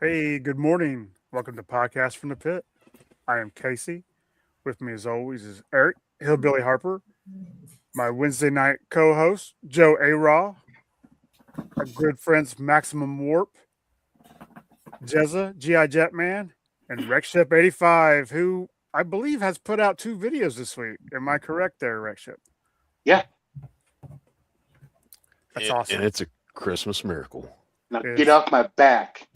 Hey, good morning. Welcome to Podcast from the Pit. I am Casey. With me, as always, is Eric Hillbilly Harper, my Wednesday night co-host Joe A. Raw, our good friends Maximum Warp, Jezza GI Jetman, and Rexship 85, who I believe has put out 2 videos this week. Am I correct there, Rexship? Yeah. That's awesome. And it's a Christmas miracle. Now get off my back.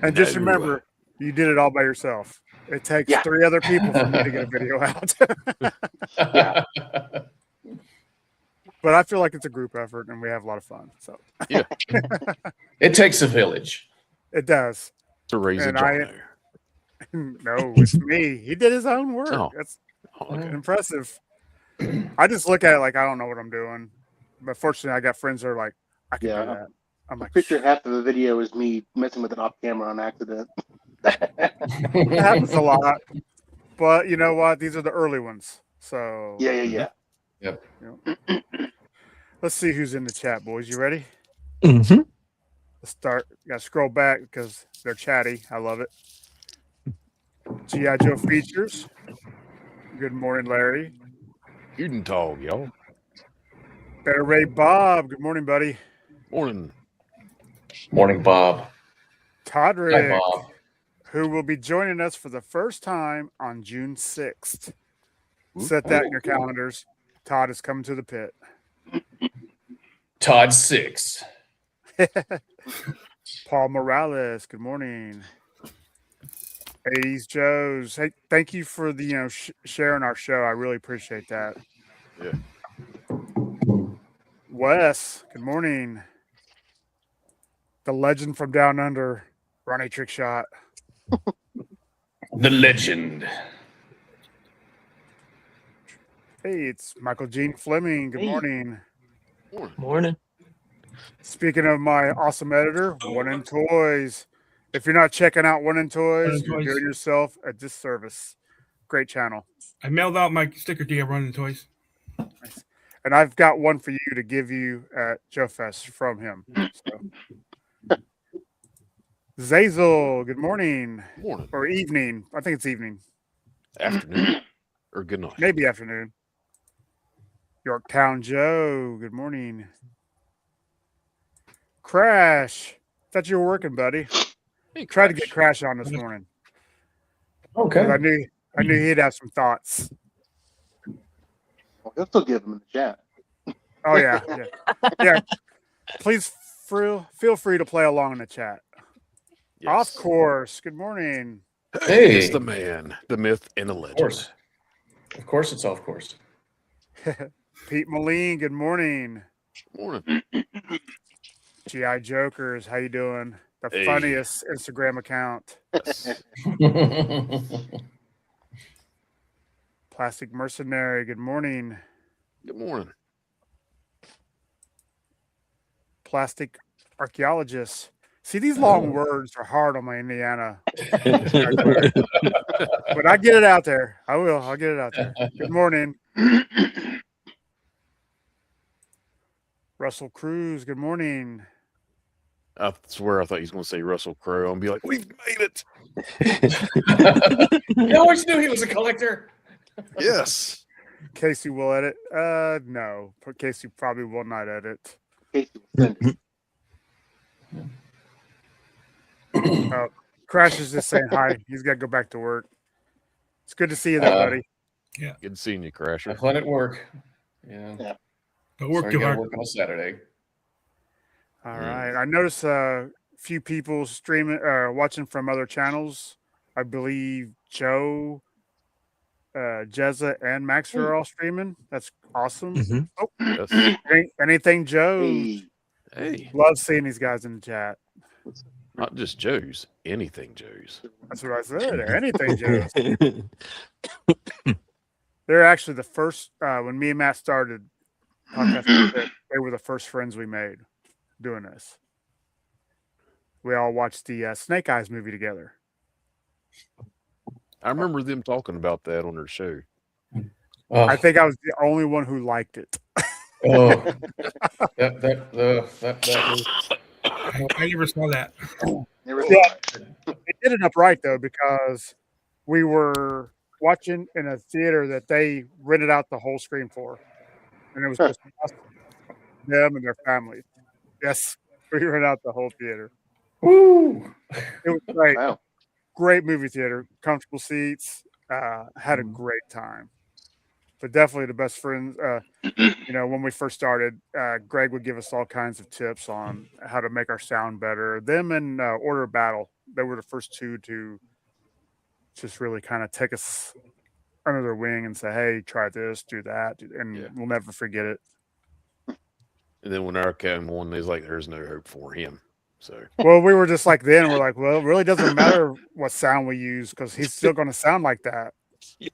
And just remember, you did it all by yourself. It takes 3 other people for me to get a video out. Yeah. But I feel like it's a group effort and we have a lot of fun. So Yeah. It takes a village. it does. To raise a And John. No, it's me. He did his own work. Oh. That's Okay. impressive. I just look at it like I don't know what I'm doing. But fortunately, I got friends that are like, I can do that. I'm like, Picture half of the video is me messing with it off camera on accident. it happens a lot. But you know what? These are the early ones. So Yeah. Yep. Let's see who's in the chat, boys. You ready? Mm-hmm. Let's start. Got to scroll back because they're chatty. I love it. G.I. Joe features. Good morning, Larry. Uden Tog, y'all. Better Ray Bob. Good morning, buddy. Morning. Morning, Bob. Hi, Todrick, Bob. who will be joining us for the first time on June 6th. Set that in your calendars. Todd is coming to the pit. Todd 6. Paul Morales. Good morning. 80s Joes. Hey, thank you for the sharing our show. I really appreciate that. Yeah. Wes. Good morning. The legend from down under, Ronnie Trickshot. The legend. Hey, it's Michael Gene Fleming. Good morning. Morning. Speaking of my awesome editor, One in Toys. If you're not checking out One in Toys, you're doing yourself a disservice. Great channel. I mailed out my sticker to you, Running Toys. Nice. And I've got one for you to give you at Joe Fest from him. So. Zazel, good morning. Morning. Or evening. I think it's evening. Afternoon. Or good night. Maybe afternoon. Yorktown Joe, good morning. Crash. Thought you were working, buddy. Hey, Tried to get Crash on this morning. Okay. I knew he'd have some thoughts. Well, he'll still give them in the chat. Oh yeah. Yeah. Please feel free to play along in the chat. Yes. Of course. Good morning. Hey. It's the man, the myth, and the legend. Of course, it's off course. Pete Moline, good morning. Morning. GI Jokers, how you doing? The Hey. funniest Instagram account. Yes. Plastic Mercenary, good morning. Good morning. Plastic Archaeologist. See, these long words are hard on my Indiana. But I get it out there. I'll get it out there. Good morning. Russell Cruz, good morning. I swear I thought he was going to say Russell Crowe and be like, we've made it. You always knew he was a collector. Yes. Casey will edit. No. Casey probably will not edit. Casey will send it. Oh, Crash is just saying hi. He's got to go back to work. It's good to see you there, buddy. Good seeing you, Crasher. Have fun at work. Yeah. Don't work Sorry, too you gotta hard. work on a Saturday. All right. I noticed a few people streaming watching from other channels. I believe Joe, Jezza, and Max are all streaming. That's awesome. Mm-hmm. Oh, Yes. anything Joe? Hey, Hey, Love seeing these guys in the chat. not just Joe's, anything Joe's. That's what I said. Anything Joe. They're actually the first when me and Matt started podcast. They were the first friends we made doing this. We all watched the Snake Eyes movie together. I remember them talking about that on their show. I think I was the only one who liked it. Oh, that I never saw that. Never Yeah. saw it. They did it up right though, because we were watching in a theater that they rented out the whole screen for, and it was just us, them, and their families. Yes, we rented out the whole theater. Woo! It was great. Wow. Great movie theater, comfortable seats. Had a great time. But definitely the best friends. When we first started, Greg would give us all kinds of tips on how to make our sound better. Them and Order of Battle, they were the first two to just really kind of take us under their wing and say, "Hey, try this, do that," and Yeah. we'll never forget it. And then when Eric came on, there's like, there's no hope for him. So Well, we were just like then. We're like, well, it really doesn't matter what sound we use because he's still going to sound like that. we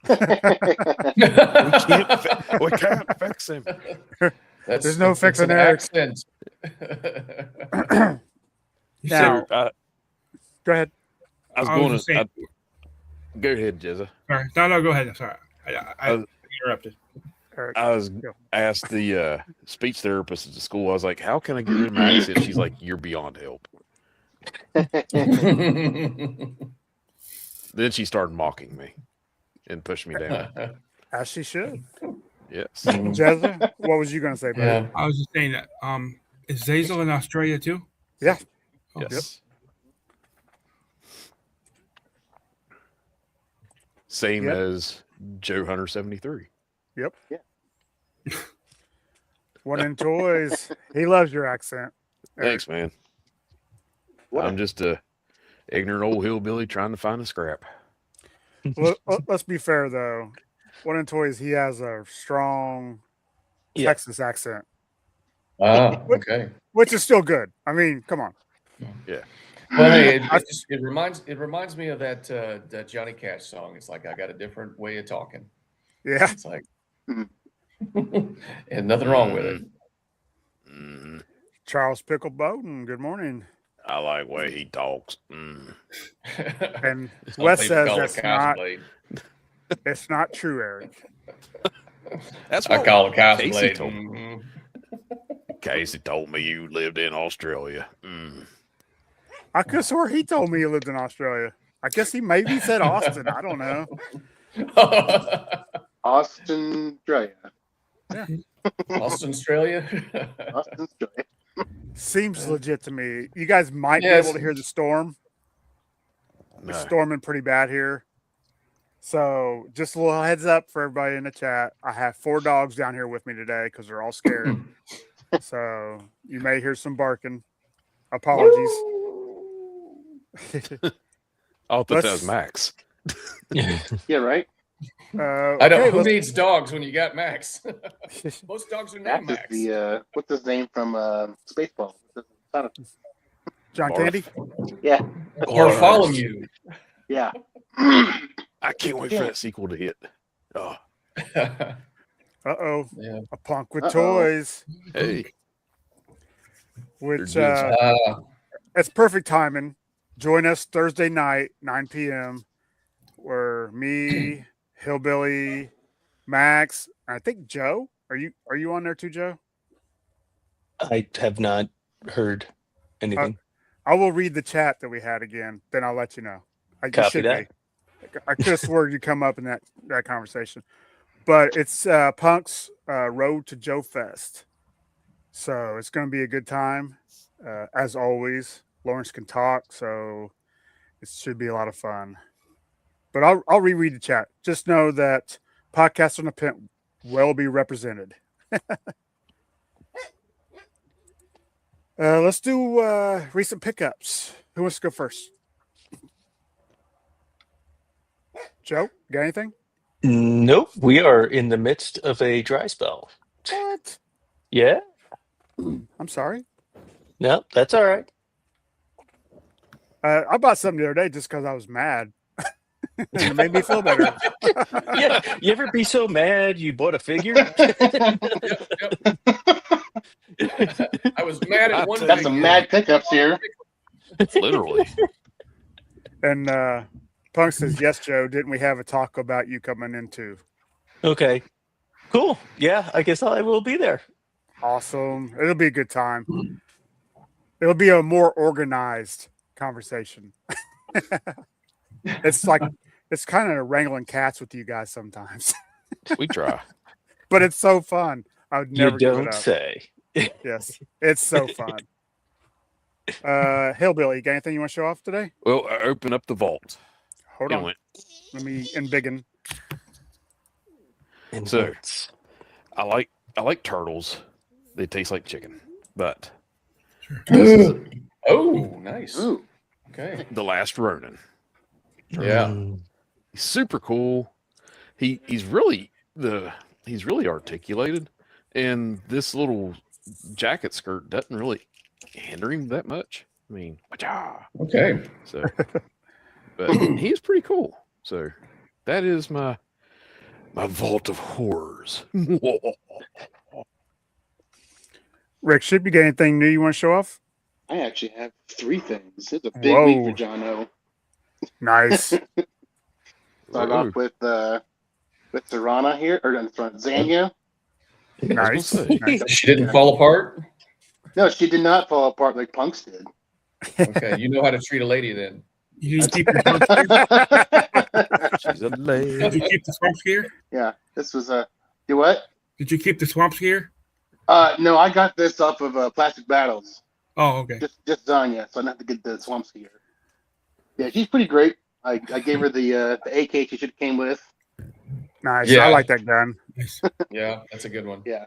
can't fix him. There's no it's fixing an Eric. accent. Now, So, go ahead. I was I was going just to saying- go ahead, Jezza. Sorry. No, go ahead. I'm sorry. I interrupted. Eric. I was Go. asked the speech therapist at the school. I was like, "How can I get rid of my accent?" She's like, "You're beyond help." Then she started mocking me and pushed me down. As she should. Yes. Jezza, what was you going to say, buddy? Yeah. I was just saying that. Is Zazel in Australia too? Yeah. Oh, Yes. Same Yep. as Joe Hunter 73. Yep. Yeah. One in toys. He loves your accent. Thanks, man. What? I'm just a ignorant old hillbilly trying to find a scrap. Well, let's be fair though. One in toys, he has a strong Yeah. Texas accent, Okay. which is still good. I mean, come on. Well, hey, it reminds me of that Johnny Cash song. It's like I got a different way of talking. Yeah. It's like, Mhm. and nothing wrong with it. Mm, Charles Pickle Bowden, good morning. I like the way he talks. Mm. And Some Wes people says call it that's not, Castle it's not true, Eric. That's I what call it Castle Casey Blade. told me. Casey told me you lived in Australia. Mm. I could have swore he told me he lived in Australia. I guess he maybe said Austin. I don't know. Austin, Australia. Austin, Australia. Austin, Australia. Seems legit to me. You guys might Yes. be able to hear the storm. No. It's storming pretty bad here. So just a little heads up for everybody in the chat. I have 4 dogs down here with me today because they're all scared. So you may hear some barking. Apologies. I thought that Let's- was Max. Yeah, right. I don't. okay, Who let's- needs dogs when you got Max? Most dogs are named Max Max. is the what's his name from Spaceball? John Barf. Candy. Yeah, Bartholomew. yeah. I can't wait for that sequel to hit. Oh, Uh-oh. Yeah. A punk with Uh-oh. toys. hey. Which They're it's perfect timing. Join us Thursday night, 9 p.m. Where me, Hillbilly, Max, and I think Joe. Are you on there too, Joe? I have not heard anything. I will read the chat that we had again. Then I'll let you know. You Copy should that. be. I could have swore you come up in that conversation, but it's Punk's Road to Joe Fest. So it's going to be a good time. As always, Lawrence can talk, so it should be a lot of fun. But I'll reread the chat. Just know that Podcast on the Pit will be represented. Let's do recent pickups. Who wants to go first? Joe, got anything? Nope. We are in the midst of a dry spell. What? Yeah. I'm sorry. No, that's all right. I bought something the other day just because I was mad. It made me feel better. Yeah. You ever be so mad you bought a figure? I was mad at one. Got some mad pickups here. Literally. And Punk says, yes, Joe, didn't we have a talk about you coming in too? Okay. Cool. Yeah, I guess I will be there. Awesome. It'll be a good time. It'll be a more organized conversation. It's kind of wrangling cats with you guys sometimes, We try. but it's so fun. I would You never give it don't up. say. Yes, it's so fun. Hillbilly, you got anything you want to show off today? Well, I open up the vault. Hold and on. went, Let me embiggen. And So- it's- I like turtles. They taste like chicken. But Oh, nice. Ooh, Okay. The Last Ronin. Yeah. Mm. He's super cool. He's really articulated, and this little jacket skirt doesn't really hinder him that much. I mean, wah-cha. Okay. So, but he's pretty cool. So that is my vault of horrors. Rick, Ship, you got anything new you want to show off? I actually have 3 things. It's a big Whoa. week for John O. Nice. Start Whoa. off with Serana here, or Zanya. Nice. say. Nice. She didn't fall apart. No, she did not fall apart like Punks did. Okay, you know how to treat a lady then. You just keep the swamp skier? She's a Did lady. you keep the swamp skier? Yeah, this was a. Do what? Did you keep the swamp skier? No, I got this off of Plastic Battles. Oh, okay. Just Zanya, so I don't have to get the Swamp Skier. Yeah, she's pretty great. I gave her the AK she should have came with. Nice. Yeah. I like that gun. Nice. Yeah, that's a good one. Yeah.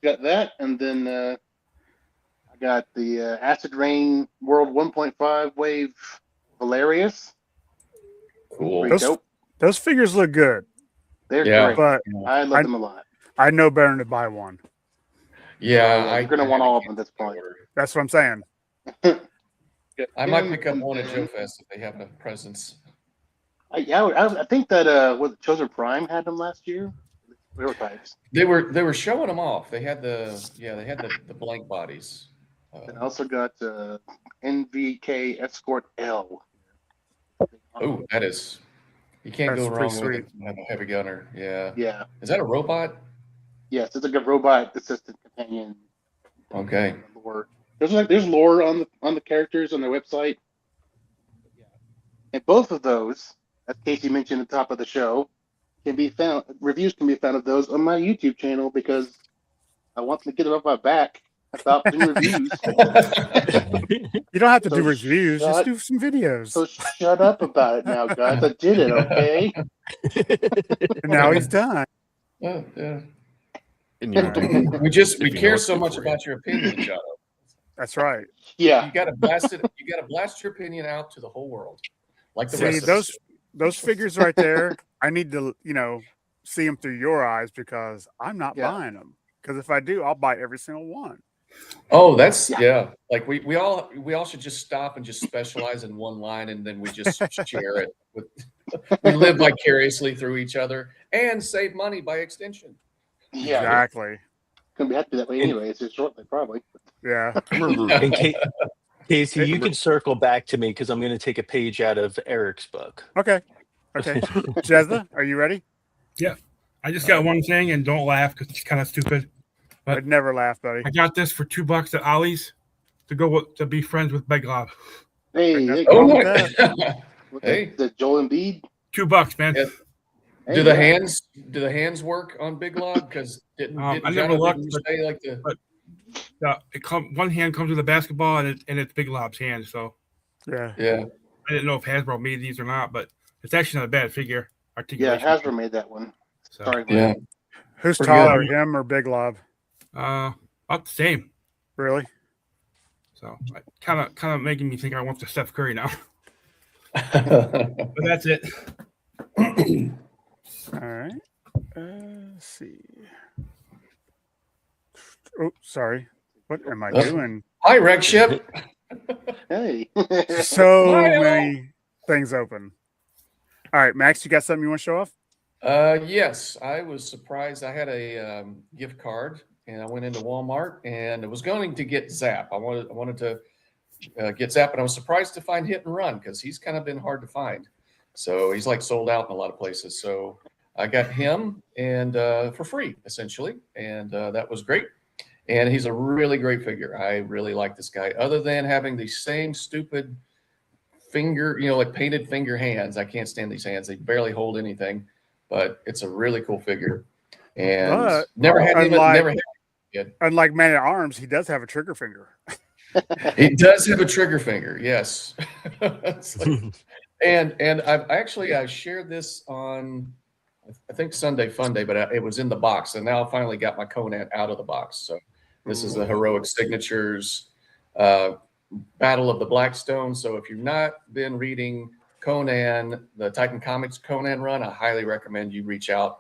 Got that, and then I got the Acid Rain World 1.5 Wave Valerius. Cool. Pretty dope. Those figures look good, They're Yeah. great. but I love them a lot. I know better than to buy one. Yeah, You're gonna want all of them at this point. That's what I'm saying. I might pick up one at Joe Fest if they have a presence. I think that was Chosen Prime had them last year. Prototypes. They were showing them off. They had the blank bodies. And I also got NVK Escort L. Oh, that is. You can't That's go pretty wrong with it. Have a heavy gunner. Yeah. Yeah. Is that a robot? Yes, it's like a robot assistant companion. Okay. Lore. There's lore on the characters on their website. And both of those, as Casey mentioned at the top of the show, can be found. Reviews can be found of those on my YouTube channel because I want them to get it off my back about doing reviews. You don't have to So do reviews. Just shut- do some videos. So shut up about it now, guys. I did it, okay? And now he's done. Yeah. And you don't- We If we you know care it's so good much for you. about your opinion, John. That's right. Yeah. You gotta blast it. You gotta blast your opinion out to the whole world, like the See, rest of those us. those figures right there, I need to, see them through your eyes because I'm not Yeah. buying them. Because if I do, I'll buy every single one. Oh, that's Yeah. yeah. Like we all should just stop and just specialize in one line, and then we just share it. We live vicariously through each other and save money by extension. Yeah. Exactly. Gonna be happy that way anyway. It's just shortly, probably. Yeah. I remember And Casey, you can circle back to me because I'm going to take a page out of Eric's book. Okay. Okay. Jezza, are you ready? I just got one thing, and don't laugh because it's kind of stupid. I'd never laugh, buddy. I got this for $2 at Ollie's to be friends with Big Lob. Hey, That's hey, Oh, wrong with nice. that. with Hey. the Joel Embiid. $2, man. Yeah. Hey, Do the yeah. hands work on Big Log? Because didn't I John never didn't looked, you but- say like the One hand comes with a basketball, and it's Big Lob's hand. So Yeah. yeah. I didn't know if Hasbro made these or not, but it's actually not a bad figure. Yeah, Articulation. Hasbro made that one. So, Sorry. Yeah. Who's Pretty taller, good. him or Big Lob? about the same. Really? So kind of making me think I want the Steph Curry now. But that's it. All right. Let's see. Oh, sorry. What am I doing? Hi, Wreck Ship. Hey. So Mario. many things open. All right, Max, you got something you want to show off? Yes, I was surprised. I had a gift card, and I went into Walmart, and I was going to get Zap. I wanted to get Zap, and I was surprised to find Hit and Run because he's kind of been hard to find. So he's like sold out in a lot of places. So I got him and for free essentially, and that was great. And he's a really great figure. I really like this guy. Other than having the same stupid finger, like painted finger hands. I can't stand these hands. They barely hold anything, but it's a really cool figure. And But never had him. unlike- Never had. Unlike Man at Arms, he does have a trigger finger. He does have a trigger finger. Yes. It's like- and I shared this on, I think Sunday Fun Day, but it was in the box, and now I finally got my Conan out of the box. So this is the Heroic Signatures Battle of the Blackstone. So if you've not been reading Conan, the Titan Comics Conan run, I highly recommend you reach out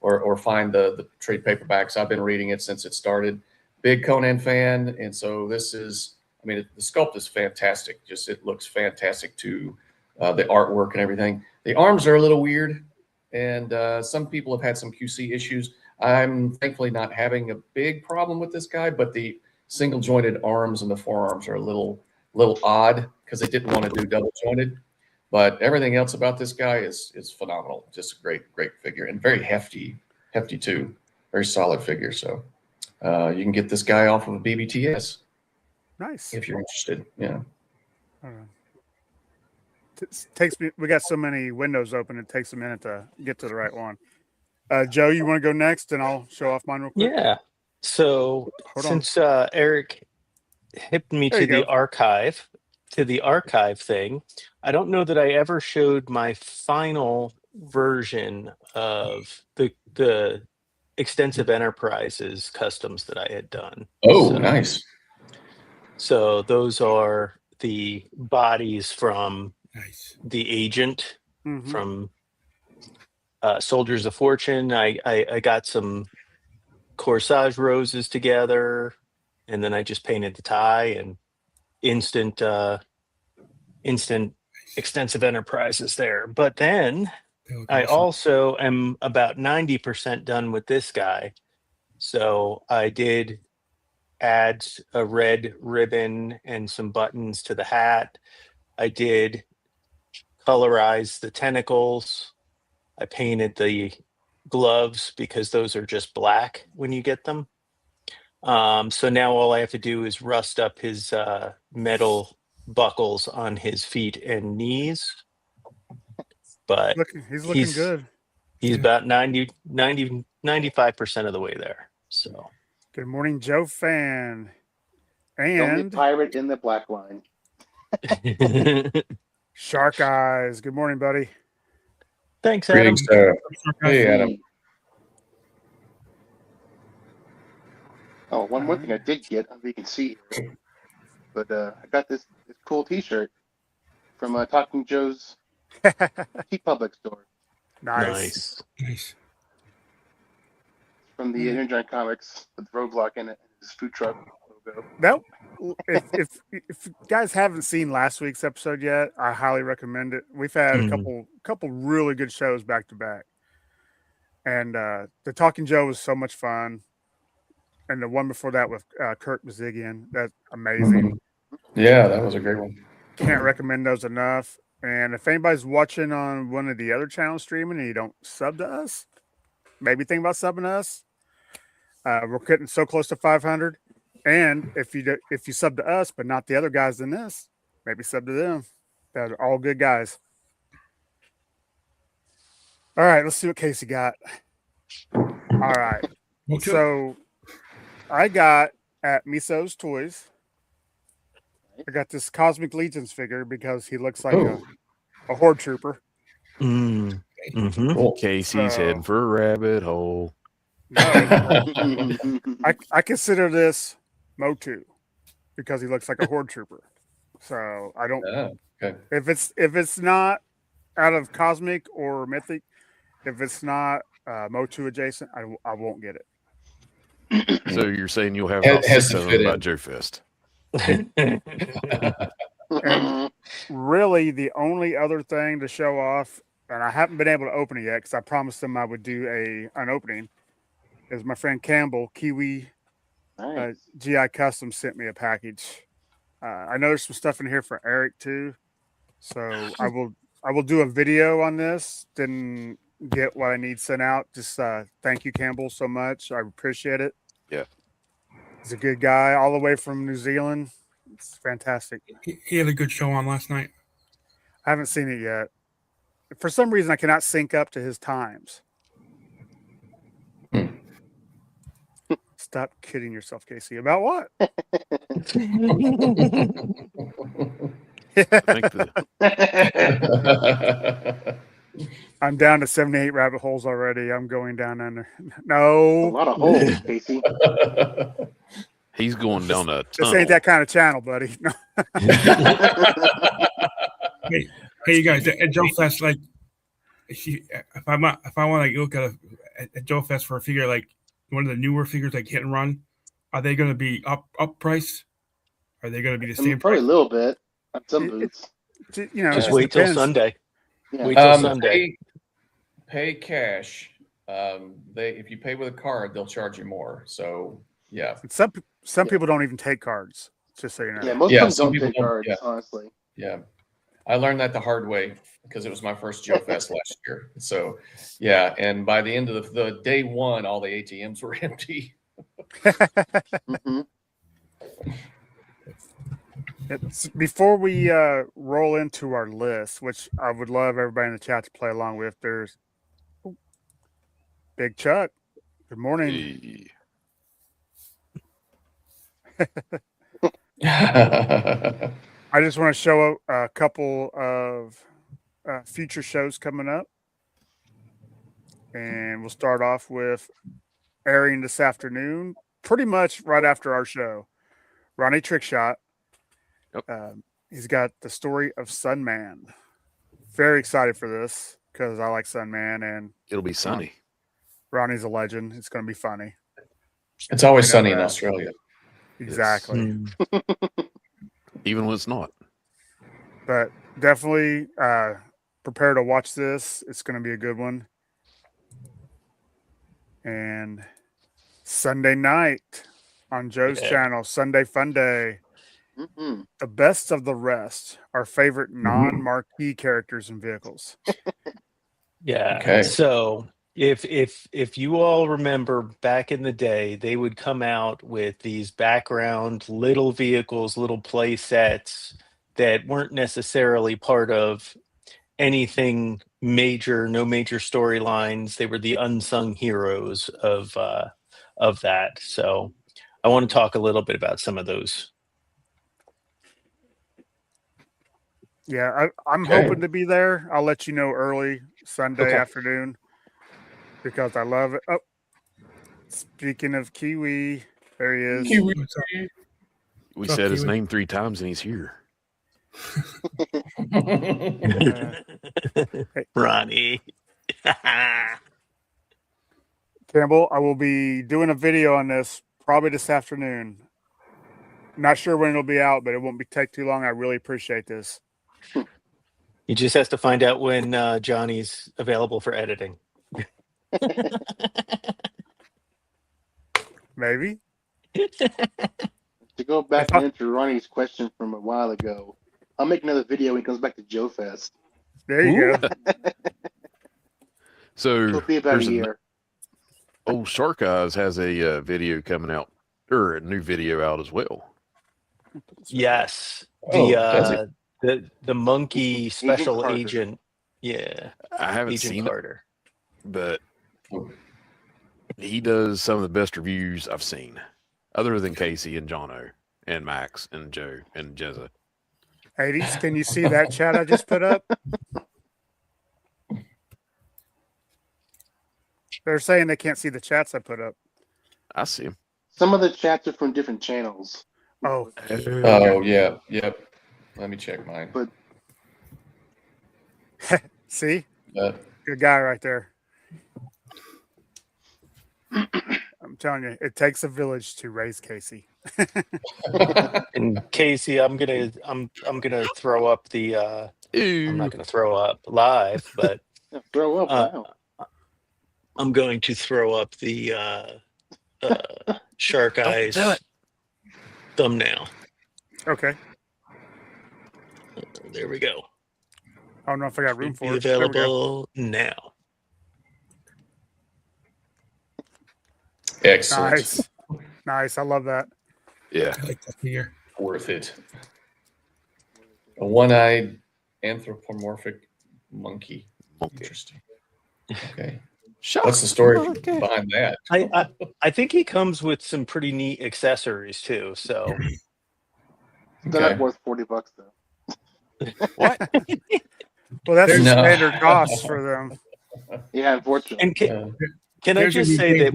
or find the trade paperbacks. I've been reading it since it started. Big Conan fan, and so this is. I mean, the sculpt is fantastic. Just it looks fantastic too. The artwork and everything. The arms are a little weird, and some people have had some QC issues. I'm thankfully not having a big problem with this guy, but the single jointed arms and the forearms are a little odd because they didn't want to do double jointed. But everything else about this guy is phenomenal. Just a great figure and very hefty too. Very solid figure. So you can get this guy off of a BBTS Nice. if you're interested. Yeah. Takes me. We got so many windows open. It takes a minute to get to the right one. Joe, you want to go next, and I'll show off mine real quick. Yeah. So Hold on. since Eric hipped me There to you the go. archive thing, I don't know that I ever showed my final version of the extensive enterprises customs that I had done. Oh, So- nice. So those are the bodies from Nice. the agent Mhm. from Soldiers of Fortune. I got some corsage roses together, and then I just painted the tie and instant extensive enterprises there. But then They look I awesome. also am about 90% done with this guy. So I did add a red ribbon and some buttons to the hat. I did colorize the tentacles. I painted the gloves because those are just black when you get them. So now all I have to do is rust up his metal buckles on his feet and knees. But He's looking he's- good. he's Yeah. about 95% of the way there. So Good morning, Joe fan. The only And pirate in the black line. Shark Eyes. Good morning, buddy. thanks, Adam. Greetings, sir. Hey, Adam. Oh, one more thing I did get, I don't know if you can see here, but I got this cool T-shirt from Talking Joe's T Public store Nice. Nice. from the Energon Comics with Roadblock in it, his food truck logo. That if you guys haven't seen last week's episode yet, I highly recommend it. We've had a couple really good shows back to back, and the Talking Joe was so much fun, and the one before that with Kurt Bazigian, that's amazing. Yeah, that was a great one. Can't recommend those enough. And if anybody's watching on one of the other channels streaming and you don't sub to us, maybe think about subbing to us. We're getting so close to 500. And if you sub to us, but not the other guys in this, maybe sub to them. They're all good guys. All right, let's see what Casey got. All right. Okay. So I got at Miso's Toys. I got this Cosmic Legions figure because he looks like Oh. a horde trooper. Mhm. Cool. Casey's So- heading for a rabbit hole. No, I consider this Motu because he looks like a horde trooper. So I don't Yeah, okay. if it's not out of Cosmic or Mythic, if it's not Motu adjacent, I won't get it. So you're saying you'll have It about has 6 to of them fit about in. Joe Fist. Really, the only other thing to show off, and I haven't been able to open it yet because I promised them I would do an opening, is my friend Campbell Kiwi Nice. GI Custom sent me a package. I know there's some stuff in here for Eric too, so I will do a video on this. Didn't get what I need sent out. Just thank you, Campbell, so much. I appreciate it. Yeah. He's a good guy, all the way from New Zealand. It's fantastic. He had a good show on last night. I haven't seen it yet. For some reason, I cannot sync up to his times. Hmm. Stop kidding yourself, Casey. About what? I think I'm down to 78 rabbit holes already. I'm going down under. A No, lot of holes, Casey. he's going down a this tunnel. ain't that kind of channel, buddy. No. Hey, you guys, at Joe Fest, like, if I want to look at Joe Fest for a figure like one of the newer figures like Hit and Run, are they going to be up price? Are they going to be the same Probably a price? little bit at some booths. You know, Just it wait till depends. Sunday. Yeah. Wait till Sunday. Pay cash. If you pay with a card, they'll charge you more. So yeah. And some people don't even take cards. Just so you know. Yeah, most Yeah, of them some don't people take don't, cards, yeah. honestly. Yeah. I learned that the hard way because it was my first Joe Fest last year. So yeah, and by the end of the day one, all the ATMs were empty. Hmm. Before we roll into our list, which I would love everybody in the chat to play along with, there's Big Chuck. Good morning. I just want to show a couple of future shows coming up. And we'll start off with airing this afternoon, pretty much right after our show. Ronnie Trickshot. Yep. He's got the story of Sunman. Very excited for this because I like Sunman and It'll be sunny. Ronnie's a legend. It's going to be funny. It's always You know sunny in that. Australia. Exactly. Mm. Even when it's not. But definitely prepare to watch this. It's going to be a good one. And Sunday night on Joe's Yeah. channel, Sunday Fun Day, Hmm. the best of the rest, our favorite non-marquee characters and vehicles. Yeah. Okay. So if you all remember back in the day, they would come out with these background little vehicles, little play sets that weren't necessarily part of anything major, no major storylines. They were the unsung heroes of that. So I want to talk a little bit about some of those. Yeah, I'm Okay. hoping to be there. I'll let you know early Sunday Okay. afternoon because I love it. Oh, speaking of Kiwi, there he is. Kiwi. What's up? We What's up, said his Kiwi? name 3 times and he's here. Ronnie. Campbell, I will be doing a video on this probably this afternoon. Not sure when it'll be out, but it won't take too long. I really appreciate this. He just has to find out when Johnny's available for editing. Maybe. To go back and answer Ronnie's question from a while ago, I'll make another video when he comes back to Joe Fest. There you go. So It'll be about a there's year. old Shark Eyes has a video coming out, or a new video out as well. Yes. Oh, does The monkey special Carter. agent. Yeah. I haven't Agent seen it, Carter. but he does some of the best reviews I've seen, other than Casey and Jono and Max and Joe and Jezza. Hades, can you see that chat I just put up? They're saying they can't see the chats I put up. I see him. Some of the chats are from different channels. Oh, Oh yeah, yep. Let me check mine. But see? Uh, Good guy right there. I'm telling you, it takes a village to raise Casey. And Casey, I'm gonna throw up the I'm not gonna throw up live, but throw up. Wow. I'm going to throw up the Shark Eyes do it. thumbnail. Okay. There we go. I don't know if I got room Should be for it. There we go. available now. Excellent. Nice. Nice. I love that. Yeah. I like that figure. Worth it. A one-eyed anthropomorphic monkey. Monkey. Interesting. Okay. Shut What's the story Okay. behind that? I think he comes with some pretty neat accessories too. So They're not Okay. worth $40 though. What? Well, that's the No. standard cost for them. Yeah, unfortunately. and can I There's just gonna be say James that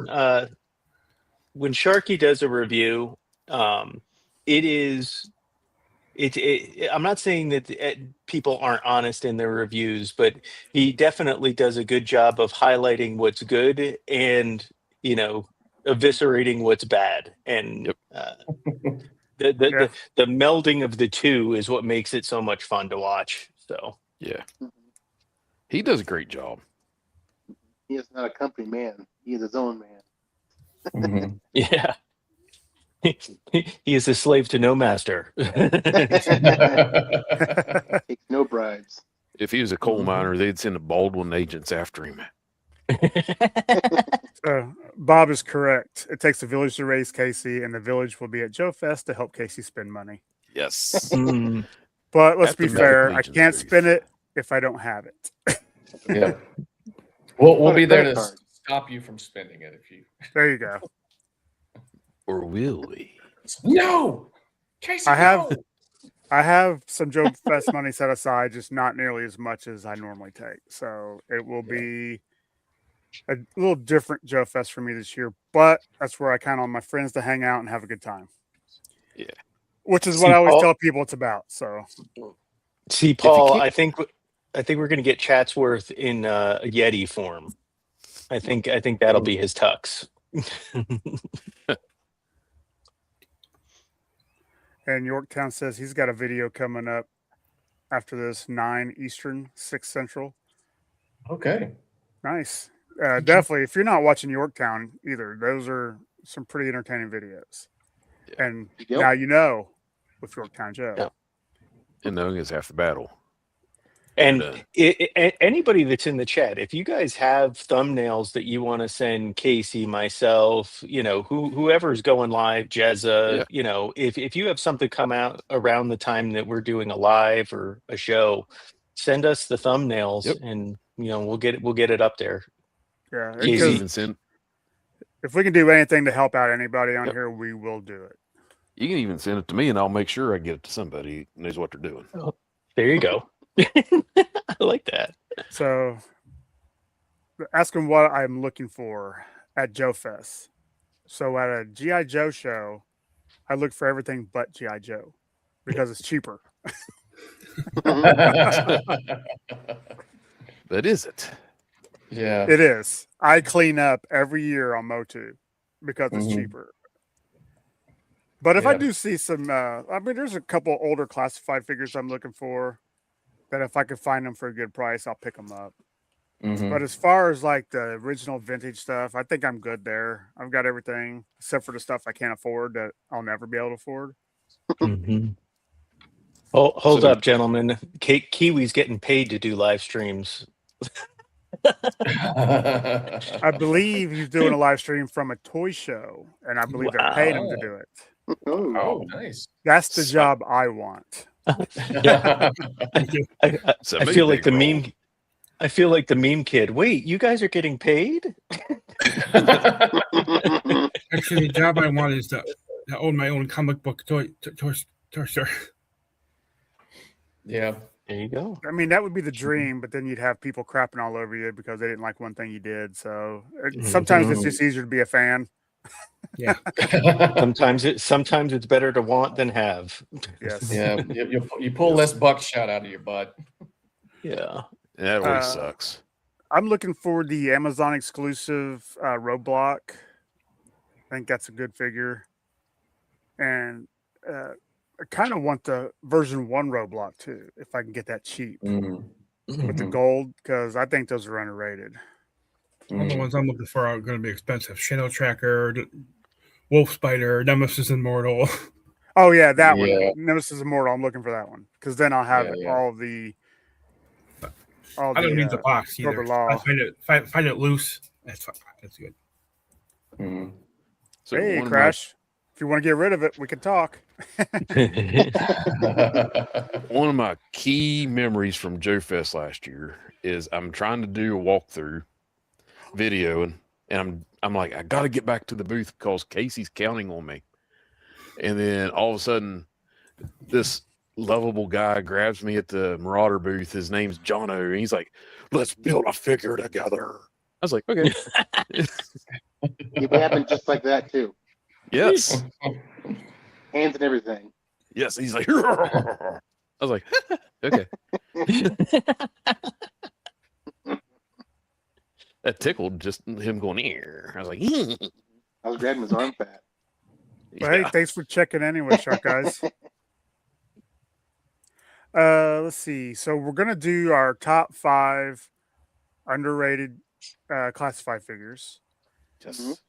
Bond. when Sharky does a review, it is I'm not saying that people aren't honest in their reviews, but he definitely does a good job of highlighting what's good and eviscerating what's bad. And Yep. the melding of the two is what makes it so much fun to watch. So Yeah. He does a great job. He is not a company man. He is his own man. Mhm. yeah. He is a slave to no master. Takes no bribes. If he was a coal miner, they'd send the Baldwin agents after him. Bob is correct. It takes a village to raise Casey, and the village will be at Joe Fest to help Casey spend money. Yes. Mm. But let's At be the fair, Medical I Agents can't booth. spend it if I don't have it. Yeah. We'll On a be there credit to card. stop you from spending it if you. There you go. Or will we? No. Casey, I have- no! I have some Joe Fest money set aside, just not nearly as much as I normally take. So it will be a little different Joe Fest for me this year, but that's where I count on my friends to hang out and have a good time. Yeah. Which is See, what I always Paul- tell people it's about. So See, Paul, can't- I think we're going to get Chatsworth in a Yeti form. I think that'll be his tux. and Yorktown says he's got a video coming up after this 9 Eastern, 6 Central. Okay. Nice. Definitely. If you're not watching Yorktown either, those are some pretty entertaining videos. Yeah. And Yep. now you know with Yorktown Joe. Yeah. And knowing is half the battle. And Done. anybody that's in the chat, if you guys have thumbnails that you want to send Casey, myself, whoever's going live, Jezza, if you have something come out around the time that we're doing a live or a show, send us the thumbnails Yep. and we'll get it up there. Yeah. You can Easy. Because even send if we can do anything to help out anybody on Yep. here, we will do it. you can even send it to me, and I'll make sure I get it to somebody who knows what they're doing. There you go. I like that. So ask him what I'm looking for at Joe Fest. So at a G.I. Joe show, I look for everything but G.I. Joe because it's cheaper. But is it? Yeah. It is. I clean up every year on Motu because it's Mhm. cheaper. But if I Yeah. do see some, there's a couple older classified figures I'm looking for that if I could find them for a good price, I'll pick them up. Mhm. But as far as like the original vintage stuff, I think I'm good there. I've got everything except for the stuff I can't afford that I'll never be able to afford. Mhm. Oh, hold So- up, gentlemen. Kiwi's getting paid to do live streams. I believe he's doing a live stream from a toy show, and I believe they're paying him to Wow. do it. Oh, Oh, nice. That's the So- job I want. Thank you. So I maybe feel like the roll. meme. I feel like the meme kid. Wait, you guys are getting paid? Actually, the job I want is to own my own comic book toy store. Yeah. There you go. I mean, that would be the dream, but then you'd have people crapping all over you because they didn't like one thing you did. So sometimes it's just easier to be a fan. Sometimes it's better to want than have. Yes. Yeah. You pull less buckshot out of your butt. Yeah. And that always Uh, sucks. I'm looking for the Amazon exclusive Roadblock. I think that's a good figure. And I kind of want the version 1 Roadblock too, if I can get that cheap Mhm. with the Mhm. gold, because I think those are underrated. All the ones I'm looking for are going to be expensive. Shadow Tracker, Wolf Spider, Nemesis Immortal. Oh yeah, that Yeah. one, Nemesis Immortal. I'm looking for that one because then I'll have Yeah. all the. I don't need the box either. Rubber Law. I find it loose. That's fine. That's good. Mhm. So Hey, one of Crash. If you want to get rid of it, we can talk. one of my key memories from Joe Fest last year is I'm trying to do a walkthrough video, and I'm like, I got to get back to the booth because Casey's counting on me. And then all of a sudden, this lovable guy grabs me at the Marauder booth. His name's Jono, and he's like, "Let's build a figure together." I was like, "Okay." It happened just like that too. Yes. Hands and everything. Yes. He's like, I was like, okay. That tickled just him going here. I was like, I was grabbing his arm fat. Well, hey, yeah. thanks for checking anyway, Shark Guys. Let's see. So we're gonna do our top 5 underrated classified figures. Just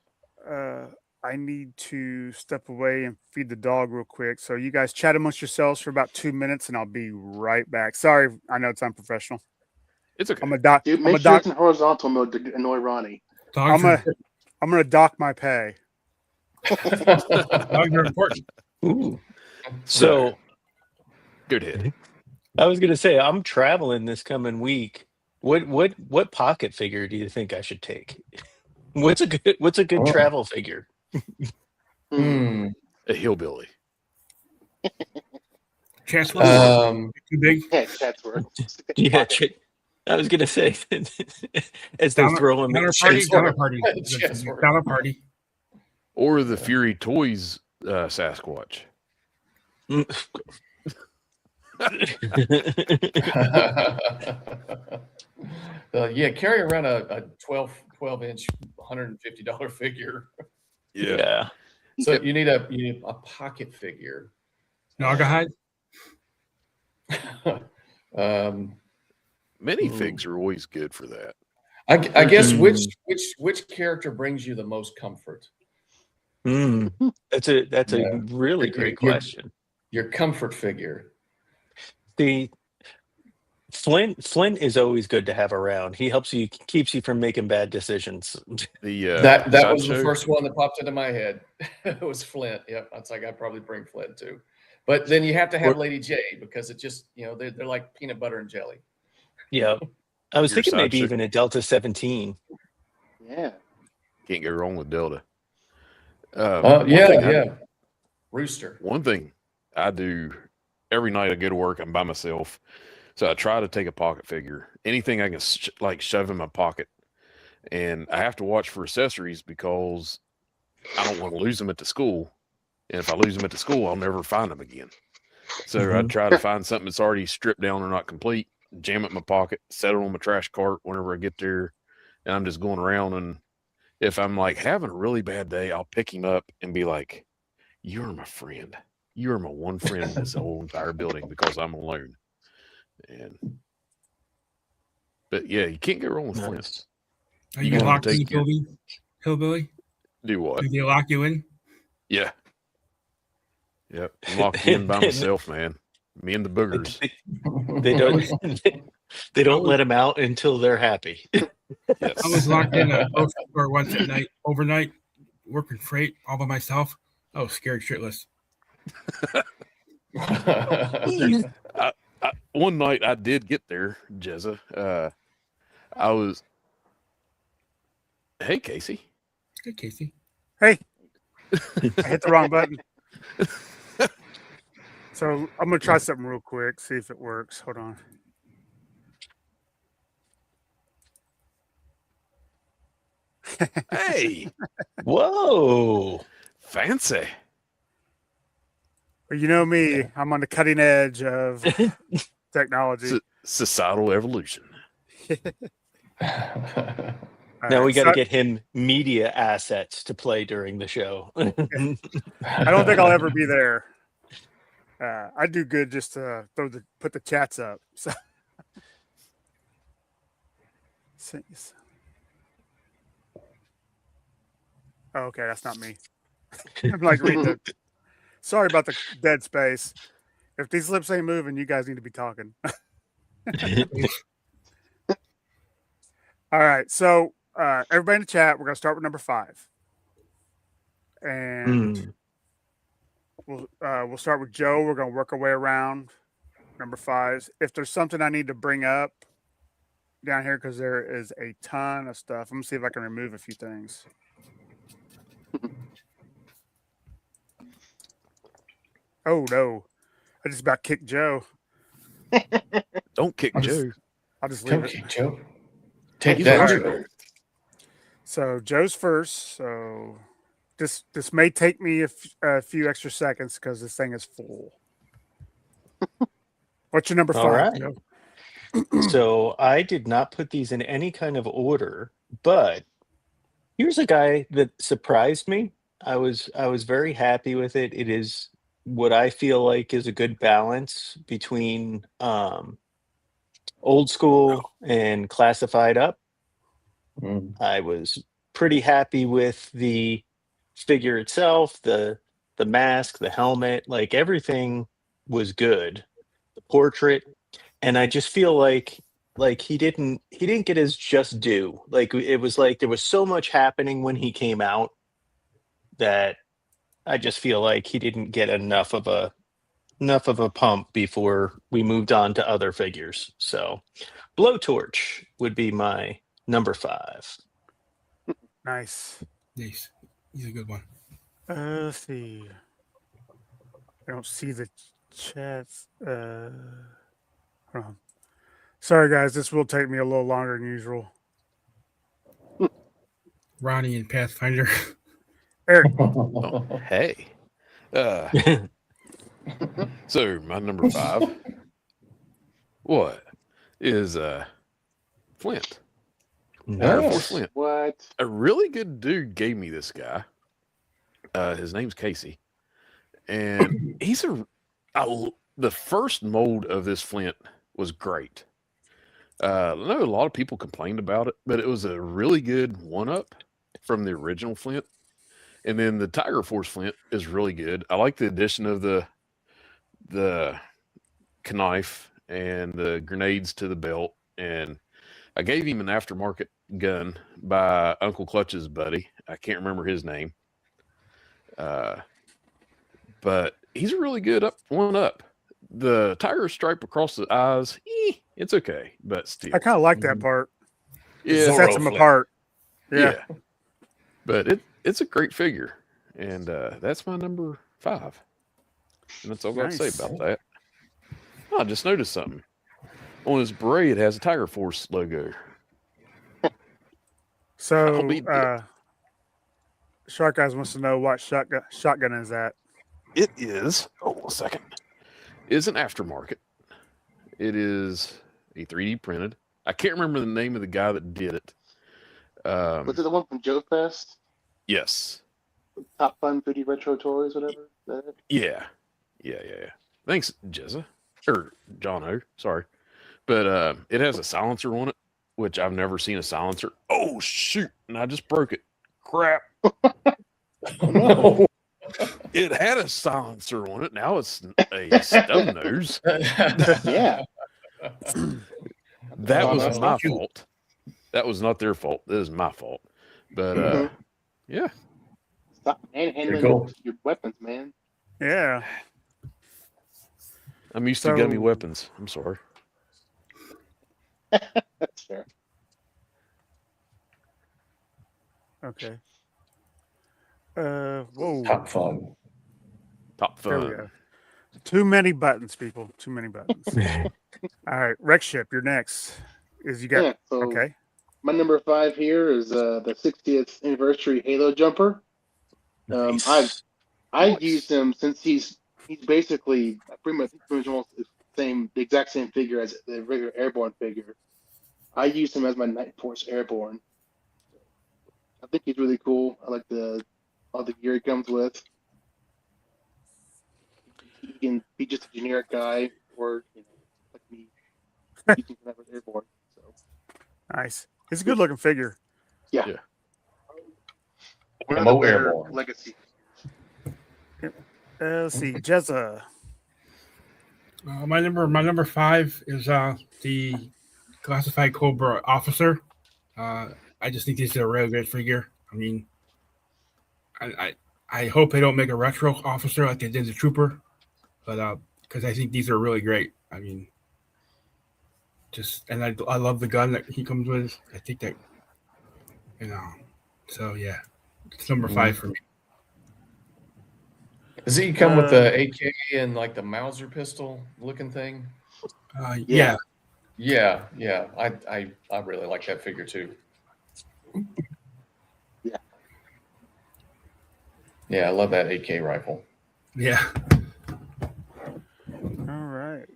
I need to step away and feed the dog real quick. So you guys chat amongst yourselves for about 2 minutes, and I'll be right back. Sorry, I know it's unprofessional. it's okay. I'm a doc. Dude, I'm make a sure doc. it's in horizontal mode to annoy Ronnie. Dogs, I'm are, a. I'm gonna dock my pay. dogs are important. Ooh. So Good hit. I was gonna say I'm traveling this coming week. What pocket figure do you think I should take? What's a good Oh. travel figure? Hmm. A hillbilly. Chancellor, too big. Yeah, Chatsworth. Yeah, I was gonna say as they're throwing Donner me. party. Chancellor. Donner party. Chancellor. Donner party. Or the Fury Toys Sasquatch. Yeah, carry around a 12 inch, $150 figure. Yeah. So you need a pocket figure. Naugahyde. Minifigs are always good for that. I guess which character brings you the most comfort? That's a Yeah. really You're- great you're- question. Your comfort figure. The Flint is always good to have around. He keeps you from making bad decisions. The That was the Sideshow- first one that popped into my head. It was Flint. Yep, that's like I'd probably bring Flint too. But then you have to have What- Lady J because it just they're like peanut butter and jelly. Yeah. I was Your thinking maybe Sideshow. even a Delta 17. Yeah. Can't go wrong with Delta. Yeah. Rooster. One thing I do every night I go to work, I'm by myself. So I try to take a pocket figure, anything I can shove in my pocket. And I have to watch for accessories because I don't want to lose them at the school. And if I lose them at the school, I'll never find them again. So I try to find something that's already stripped down or not complete, jam it in my pocket, set it on my trash cart whenever I get there. And I'm just going around. And if I'm like having a really bad day, I'll pick him up and be like, "You're my friend. You are my one friend in this whole entire building because I'm alone." But yeah, you can't go wrong with Flint. Nice. Are You you gonna locked in, take your- Hillbilly? Do what? Do they lock you in? Yeah. Yep. I'm locked in by myself, man. Me and the boogers. They don't they don't let him out until they're happy. Yes. I was locked in a grocery store once at night, overnight, working freight all by myself. I was scared shitless. One night I did get there, Jezza. I was. Hey, Casey. Hey, Casey. Hey, I hit the wrong button. So I'm gonna try something real quick, see if it works. Hold on. Hey, Whoa. fancy. Well, you know me, I'm on the cutting edge of technology. Societal evolution. All Now right, we got to so get him media assets to play during the show. I don't think I'll ever be there. I do good just to put the chats up. So, oh, okay, that's not me. I'm like reading the. Sorry about the dead space. If these lips ain't moving, you guys need to be talking. All right, so everybody in the chat, we're gonna start with number 5. and Mm. we'll start with Joe. We're gonna work our way around number 5s. If there's something I need to bring up down here, because there is a ton of stuff, I'm gonna see if I can remove a few things. Oh no, I just about kicked Joe. Don't kick I'll just- Joe. I'll just leave it. Okay, Joe. Take He's that, on Joe. So Joe's first. So this may take me a few extra seconds because this thing is full. What's your number 5? All right. Joe? So I did not put these in any kind of order, but here's a guy that surprised me. I was very happy with it. It is what I feel like is a good balance between old school and classified up. Mm. I was pretty happy with the figure itself, the mask, the helmet, like everything was good. The portrait, and I just feel like he didn't get his just due. Like it was like there was so much happening when he came out that I just feel like he didn't get enough of a pump before we moved on to other figures. So Blowtorch would be my number 5. Nice. Nice. He's a good one. Let's see. I don't see the chats. Hold on. Sorry, guys. This will take me a little longer than usual. Ronnie and Pathfinder. Eric, Oh, hey. So my number 5. What is Flint? Air Nice. Force Flint. What? A really good dude gave me this guy. His name's Casey, and the first mold of this Flint was great. I know a lot of people complained about it, but it was a really good one-up from the original Flint. And then the Tiger Force Flint is really good. I like the addition of the knife and the grenades to the belt. And I gave him an aftermarket gun by Uncle Clutch's buddy. I can't remember his name. But he's a really good one up. The tiger stripe across the eyes, it's okay, but still. I kind of like that part. Yeah, It sets them Flint. apart. Yeah. But it's a great figure. And that's my number 5. And that's all I got to Nice. say about that. Oh, I just noticed something. On his beret, it has a Tiger Force logo. So, I'll be dead. Shark Guys wants to know what shotgun is that. It is, hold on a second, is an aftermarket. It is a 3D printed. I can't remember the name of the guy that did it. Was it the one from Joe Fest? Yes. Top Fun 3D Retro Toys, whatever? That? Yeah. Thanks, Jezza. Or John O. Sorry. But it has a silencer on it, which I've never seen a silencer. Oh, shoot. And I just broke it. Crap. No. It had a silencer on it. Now it's a stub nose. Yeah. That Oh, was that's my not cute. fault. That was not their fault. That is my fault. But Mhm. yeah. Stop manhandling Cool. your weapons, man. Yeah. I'm used to gummy So- weapons. I'm sorry. That's fair. Okay. Whoa. Top fun. Top There we fun. go. Too many buttons, people. Too many buttons. All right, Rex Ship, you're next. You got Yeah. So okay? my number 5 here is the 60th anniversary Halo jumper. Nice. I've used him since he's basically pretty much almost the exact same figure as the regular Airborne figure. I used him as my Night Force Airborne. I think he's really cool. I like all the gear he comes with. He can be just a generic guy, or like me, using him as Airborne. So Nice. He's a good looking figure. yeah. Yeah. One of Mo the better Airborne. legacy. Let's see, Jezza. My number 5 is the classified Cobra officer. I just think this is a real good figure. I mean, I I hope they don't make a retro officer like they did the Trooper, but because I think these are really great. I mean, I love the gun that he comes with. I think that, so yeah, it's number 5 for me. Does he come with the AK and like the Mauser pistol looking thing? Yeah. Yeah. I really like that figure too. Yeah. Yeah, I love that AK rifle. Yeah. All right.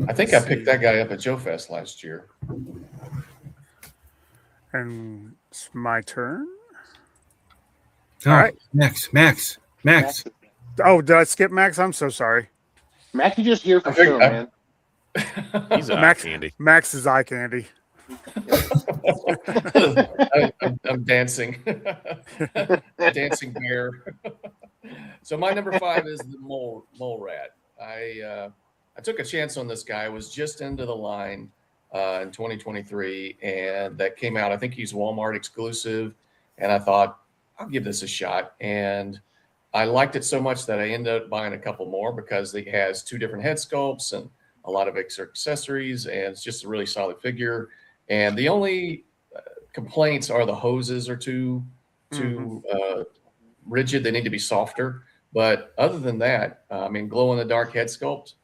I think I picked that guy up at Joe Fest last year. And it's my turn. All right. Max. Oh, did I skip Max? I'm so sorry. Max, you just here for I think show, man. He's eye Max- candy. Max is eye candy. I'm dancing. Dancing bear. So my number 5 is the mole rat. I took a chance on this guy. I was just into the line in 2023, and that came out. I think he's Walmart exclusive, and I thought I'll give this a shot. And I liked it so much that I ended up buying a couple more because it has 2 different head sculpts and a lot of accessories, and it's just a really solid figure. And the only complaints are the hoses are too rigid. They need to be softer. But other than that, I mean, glow in the dark head sculpt,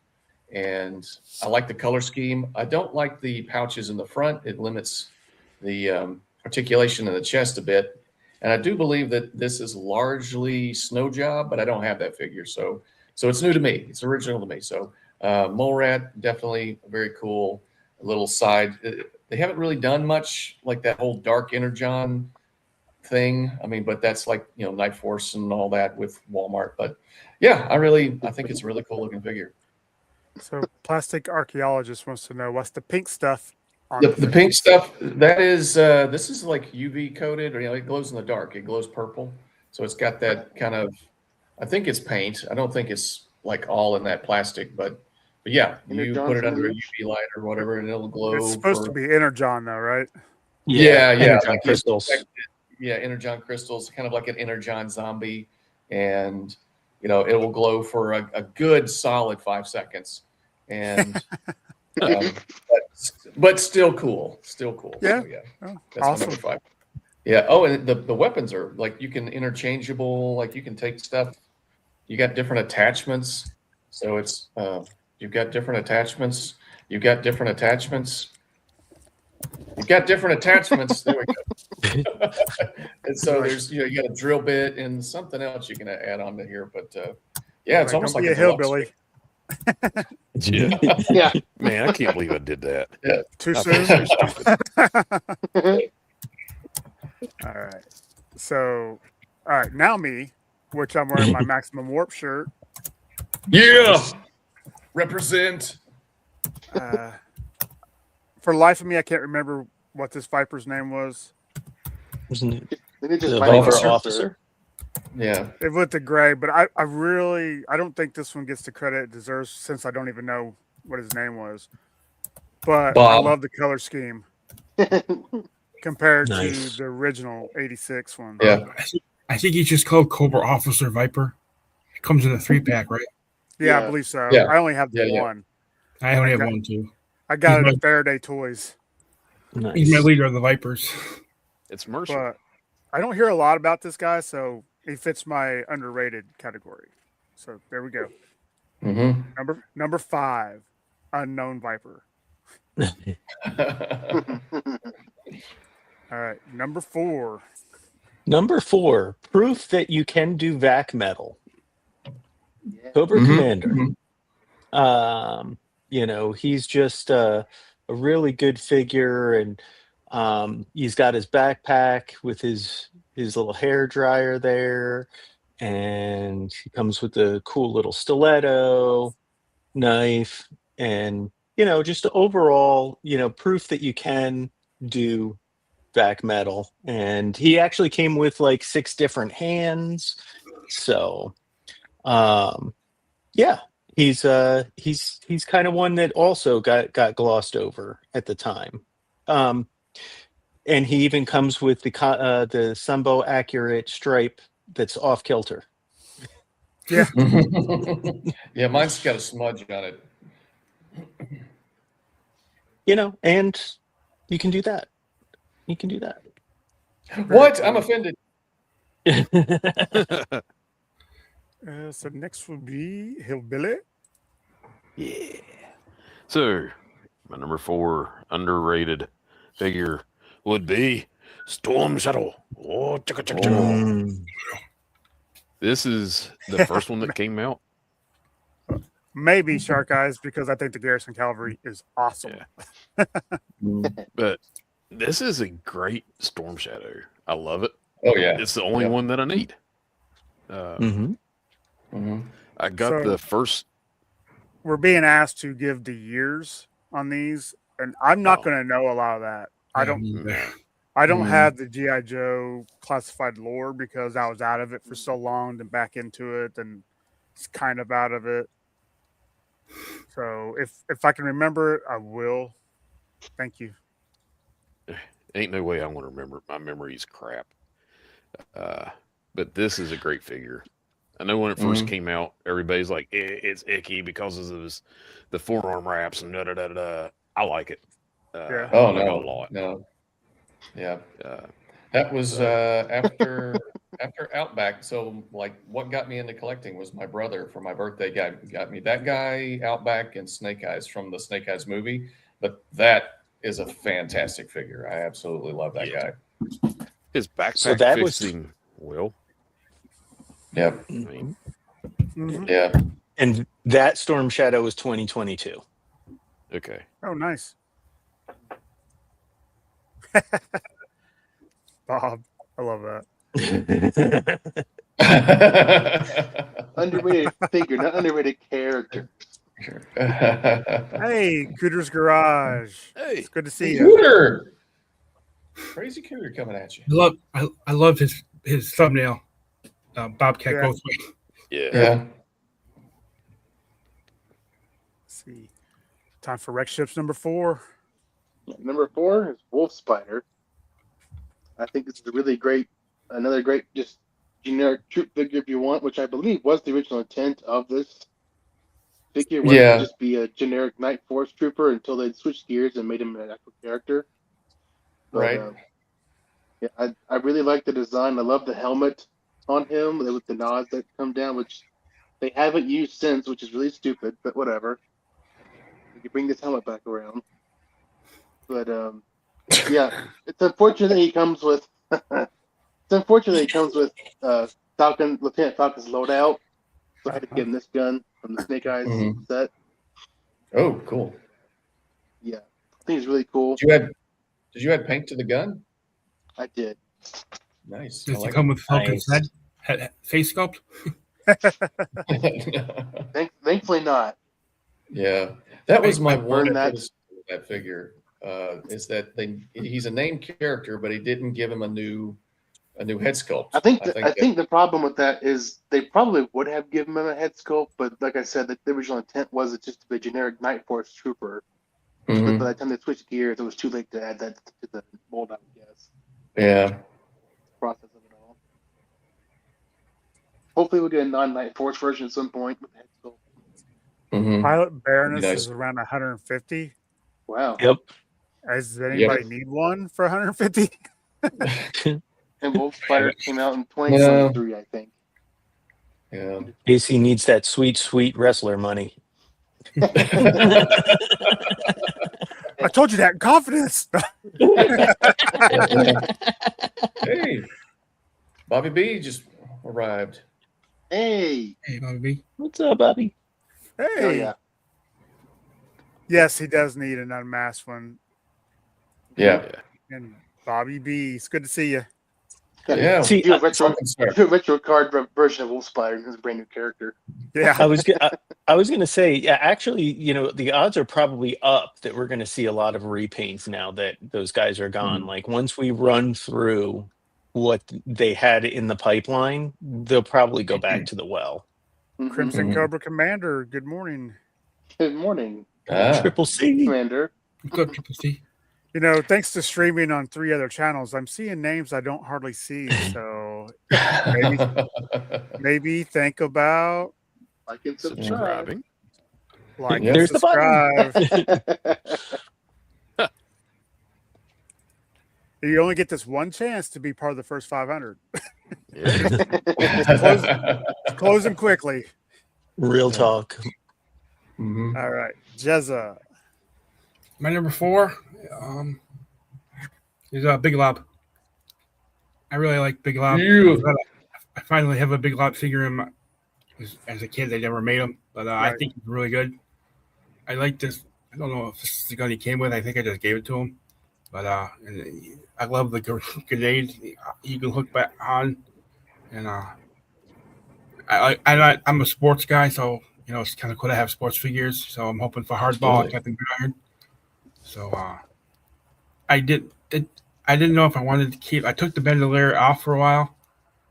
and I like the color scheme. I don't like the pouches in the front. It limits the articulation in the chest a bit. And I do believe that this is largely snow job, but I don't have that figure. So it's new to me. It's original to me. So Mole Rat, definitely very cool. A little side. They haven't really done much like that whole dark Energon thing. I mean, but that's like, Night Force and all that with Walmart. But yeah, I think it's a really cool looking figure. So Plastic Archaeologist wants to know what's the pink stuff on The pink stuff, that is, this is like UV coated, or, it glows in the dark. It glows purple. So it's got that kind of, I think it's paint. I don't think it's like all in that plastic, but yeah, you put it under a UV light or whatever and it'll glow. It's supposed to be Energon though, right? Yeah. Energon Like crystals. Energon crystals, kind of like an Energon zombie. And, it will glow for a good solid 5 seconds. And, but still cool. Yeah. So, yeah. Oh, That's awesome. my number 5. Yeah. Oh, and the weapons are like, you can interchangeable, like you can take stuff. You got different attachments. So it's, you've got different attachments. There we go. And so there's, you got a drill bit and something else you can add on to here. But yeah, it's almost Don't like be a hillbilly. Yeah. Yeah. Man, I can't believe I did that. Too I soon. feel so stupid. All right. So, all right, now me, which I'm wearing my Maximum Warp shirt. Yeah. Represent. For the life of me, I can't remember what this Viper's name was. Wasn't it Then he just the buy a Viper shirt. officer? Yeah. It went to gray, but I don't think this one gets the credit it deserves since I don't even know what his name was. But Bob. I love the color scheme compared Nice. to the original 86 one. Yeah. I think he's just called Cobra Officer Viper. It comes in a 3-pack, right? Yeah, I Yeah. believe so. Yeah. I only have the Yeah. one. I only have Okay. one too. I got it He's at Faraday Toys. Nice. He's my leader of the Vipers. It's Mercer. But I don't hear a lot about this guy, so he fits my underrated category. So there we go. Mm-hmm. Number 5, Unknown Viper. All right, number 4. Number 4, proof that you can do vac metal. Yeah. Cobra Mhm. Commander. He's just a really good figure, and he's got his backpack with his little hair dryer there, and he comes with a cool little stiletto knife, and just overall, proof that you can do vac metal. And he actually came with like 6 different hands, so yeah. He's kind of one that also got glossed over at the time, and he even comes with the Sunbow accurate stripe that's off kilter. Yeah. Yeah, mine's got a smudge on it. You know, and you can do that. You can do that. What? I'm offended. So next will be Hillbilly. Yeah. So, my number 4 underrated figure would be Storm Shadow. Oh, chicka, chicka, chicka. Mm. This is the first one that came out. Maybe Shark Eyes because I think the Garrison Cavalry is awesome. Yeah. But this is a great Storm Shadow. I love it. Oh yeah. It's the only Yeah. one that I need. Mhm. Mhm. I got So- the first. We're being asked to give the years on these, and I'm not Oh. going to know a lot of that. I don't. No. I don't Mm. have the GI Joe classified lore because I was out of it for so long, then back into it, and it's kind of out of it. So if I can remember it, I will. Thank you. Ain't no way I'm going to remember it. My memory's crap. But this is a great figure. I know when it first came out, everybody's like, it's icky because of the forearm wraps and da da da da. I like it. Yeah. Oh I like it no, a lot. no. Yeah, Uh, that was after Outback. So like, what got me into collecting was my brother for my birthday got me that guy, Outback, and Snake Eyes from the Snake Eyes movie. But that is a fantastic figure. I absolutely love that Yeah. guy. his backpack So that was- fixing will. Yep. I mean, Mhm. Yeah. And that Storm Shadow was 2022. okay. Oh, nice. Bob, I love that. Underrated figure, not underrated character. Hey, Cooter's Garage. Hey, It's good to see you. Cooter. Crazy Cooter coming at you. I love his thumbnail. Bobcat Yeah. goes away. yeah. Yeah. Let's see. Time for Rex Ships number 4. Number 4 is Wolf Spider. I think this is a really great, another great, just generic troop figure if you want, which I believe was the original intent of this figure. Was Yeah. to just be a generic Night Force trooper until they switched gears and made him an actual character. But, Right. yeah, I really like the design. I love the helmet on him with the nods that come down, which they haven't used since, which is really stupid, but whatever. We could bring this helmet back around. But yeah, it's unfortunate that he comes with. Falcon, Lieutenant Falcon's loadout. So I had to give him this gun from the Snake Eyes Mhm. set. Oh, cool. Yeah, I think it's really cool. Did you add paint to the gun? I did. Nice. I Does he like come with Falcon's Nice. head face sculpt? it. Thankfully not. Yeah, that was my I one burned that. criticism of that figure. Is that he's a named character, but he didn't give him a new head sculpt. I think that- the problem with that is they probably would have given him a head sculpt, but like I said, the original intent was it just to be a generic Night Force trooper. Mhm. But by the time they switched gears, it was too late to add that to the mold, I would guess. Yeah. Process of it all. Hopefully, we'll get a non-Night Force version at some point with the head sculpt. Mhm. Pilot Baroness Nice. is around 150. Wow. Yep. Does anybody need one for 150? And Wolf Spider came out in 2023, I think. Yeah. AC needs that sweet, sweet wrestler money. I told you that in confidence. Hey, Bobby B just arrived. Hey, Hey, Bobby B. What's up, Bobby? oh Hey. yeah. Yes, he does need an unmasked one. Yeah. And Bobby B, it's good to see you. Yeah. See, Do a retro, Fucking start. do a retro card version of Wolf Spider. His brand new character. Yeah. I was going to say, yeah, actually, you know, the odds are probably up that we're going to see a lot of repaints now that those guys are gone. Like once we run through what they had in the pipeline, they'll probably go back to the well. Mhm. Crimson Mhm. Cobra Commander, good morning. Good morning, Ah. Triple C. Commander. What's up, Triple C? You know, thanks to streaming on 3 other channels, I'm seeing names I don't hardly see. So maybe think about Like and subscribe. Subscribing. like Yeah. and There's the button. subscribe. You only get this one chance to be part of the first 500. Yeah. Closing quickly. Real talk. Mhm. All right, Jezza. My number 4 is Big Lob. I really like Big Lob. You. I finally have a Big Lob figure in my. As a kid, I never made them, but I Right. think it's really good. I like this. I don't know if this is the gun he came with. I think I just gave it to him, but and I love the grenade you can hook back on, and I'm a sports guy, so it's kind of cool to have sports figures. So I'm hoping for hardball and Captain Gridiron. So I didn't know if I wanted to keep. I took the bandolier off for a while.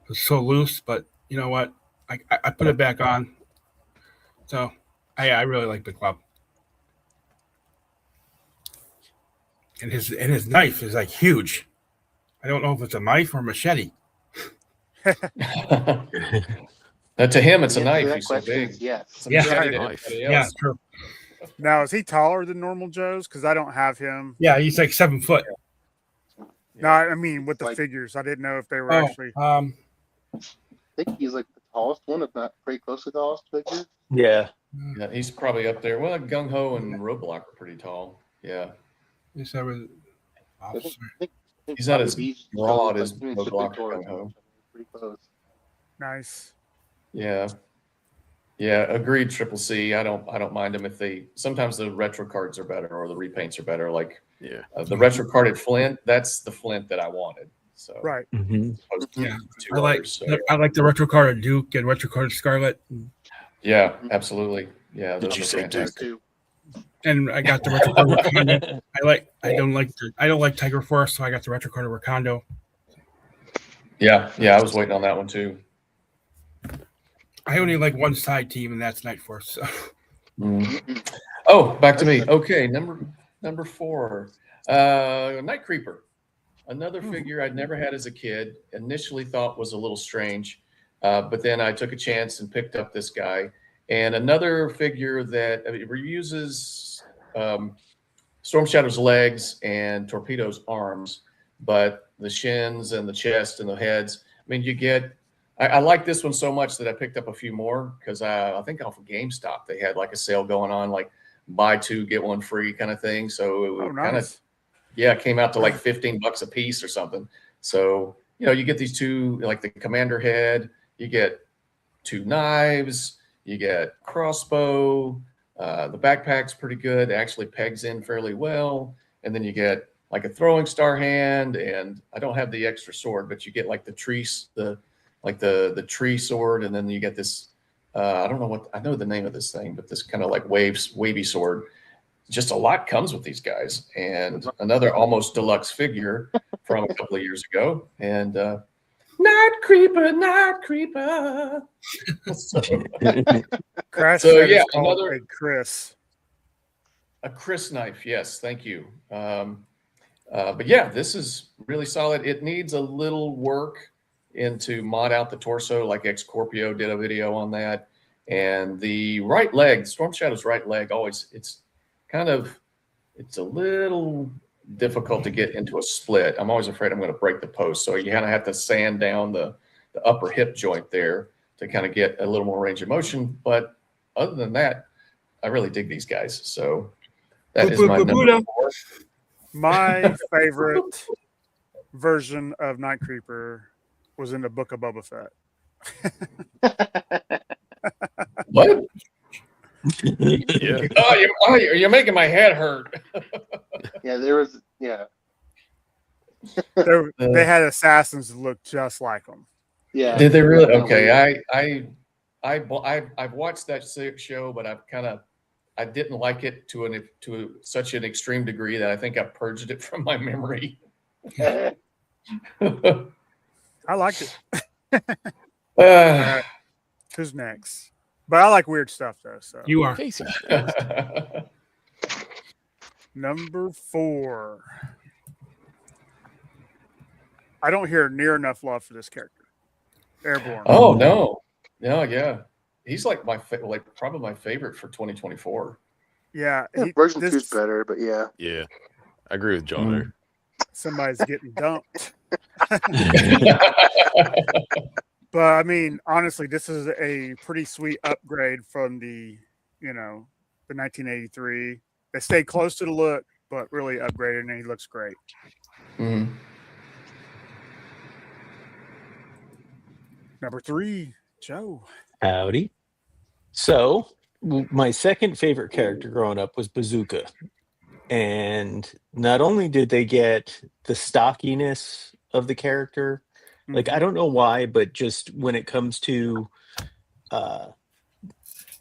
It was so loose, but you know what? I put it back on. So I really like Big Club. And his knife is like huge. I don't know if it's a knife or a machete. To him, it's a The answer to knife. that He's so question big. is yes. It's a Yeah. machete to Knife. everybody Yeah, else. true. Now, is he taller than normal Joe's? Because I don't have him. Yeah, he's like 7 foot. No, I mean with the Like- figures. I didn't know if they were Oh, actually. I think he's like the tallest one, if not pretty close to the tallest figure. Yeah. Yeah, he's probably up there. Well, Gung Ho and Roadblock are pretty tall. Yeah. Yes, I was. I Oh, think- sorry. I think He's not probably as these broad shows, as like, even Roadblock Super or Victoria, Gung-Ho. pretty close. Nice. Yeah. Yeah, agreed. Triple C. I don't mind them if they. Sometimes the retro cards are better or the repaints are better. Like Yeah. the retro carded Flint. That's the Flint that I wanted. So Right. Mhm. opposed to Yeah, two I like others, so, I like the retro card of Duke and retro card of Scarlet, yeah, absolutely. Yeah, Did those you are say fantastic. Too. and I got the retro card of Wakanda. I don't like Tiger Force, so I got the retro card of Wakando. Yeah, I was waiting on that one too. I only like one side team, and that's Night Force. So. Mhm. Oh, back to me. Okay, number 4, Night Creeper. Another figure I'd never had as a kid. Initially thought was a little strange, but then I took a chance and picked up this guy. And another figure that reuses Storm Shadow's legs and Torpedo's arms, but the shins and the chest and the heads. I mean, you get. I like this one so much that I picked up a few more because I think off of GameStop they had like a sale going on, like buy 2 get 1 free kind of thing. So it Oh, kind of nice. it came out to like $15 a piece or something. So you get these 2, like the commander head, you get 2 knives, you get crossbow. The backpack's pretty good. It actually pegs in fairly well, and then you get like a throwing star hand, and I don't have the extra sword, but you get like the tree sword, and then you get this. I don't know what I know the name of this thing, but this kind of like wavy sword. Just a lot comes with these guys, and another almost deluxe figure from a couple of years ago, and Night Creeper. So, Crash So, said yeah, it's called another- a Chris. a Chris knife, yes, thank you. But yeah, this is really solid. It needs a little work into mod out the torso, like Scorpio did a video on that. And the right leg, Storm Shadow's right leg, it's a little difficult to get into a split. I'm always afraid I'm going to break the post. So you kind of have to sand down the upper hip joint there to kind of get a little more range of motion. But other than that, I really dig these guys. So that is my number 4. My favorite version of Night Creeper was in the Book of Boba Fett. What? Yeah. You're making my head hurt. Yeah, there was. Yeah, They had assassins that looked just like them. yeah. Did they really? Kinda Okay, weird. I've watched that show, but I didn't like it to such an extreme degree that I think I purged it from my memory. I liked it. Uh, Who's next? But I like weird stuff though. So You are. Casey. number 4. I don't hear near enough love for this character. Airborne. Oh no, yeah. He's like probably my favorite for 2024. Yeah, Version 2 is this better, but yeah. Yeah, I agree with John there. somebody's getting dumped. But I mean, honestly, this is a pretty sweet upgrade from the 1983. They stayed close to the look, but really upgraded, and he looks great. Mhm. Number 3, Joe. Howdy. So, my second favorite character growing up was Bazooka. And not only did they get the stockiness of the character, like, I don't know why, but just when it comes to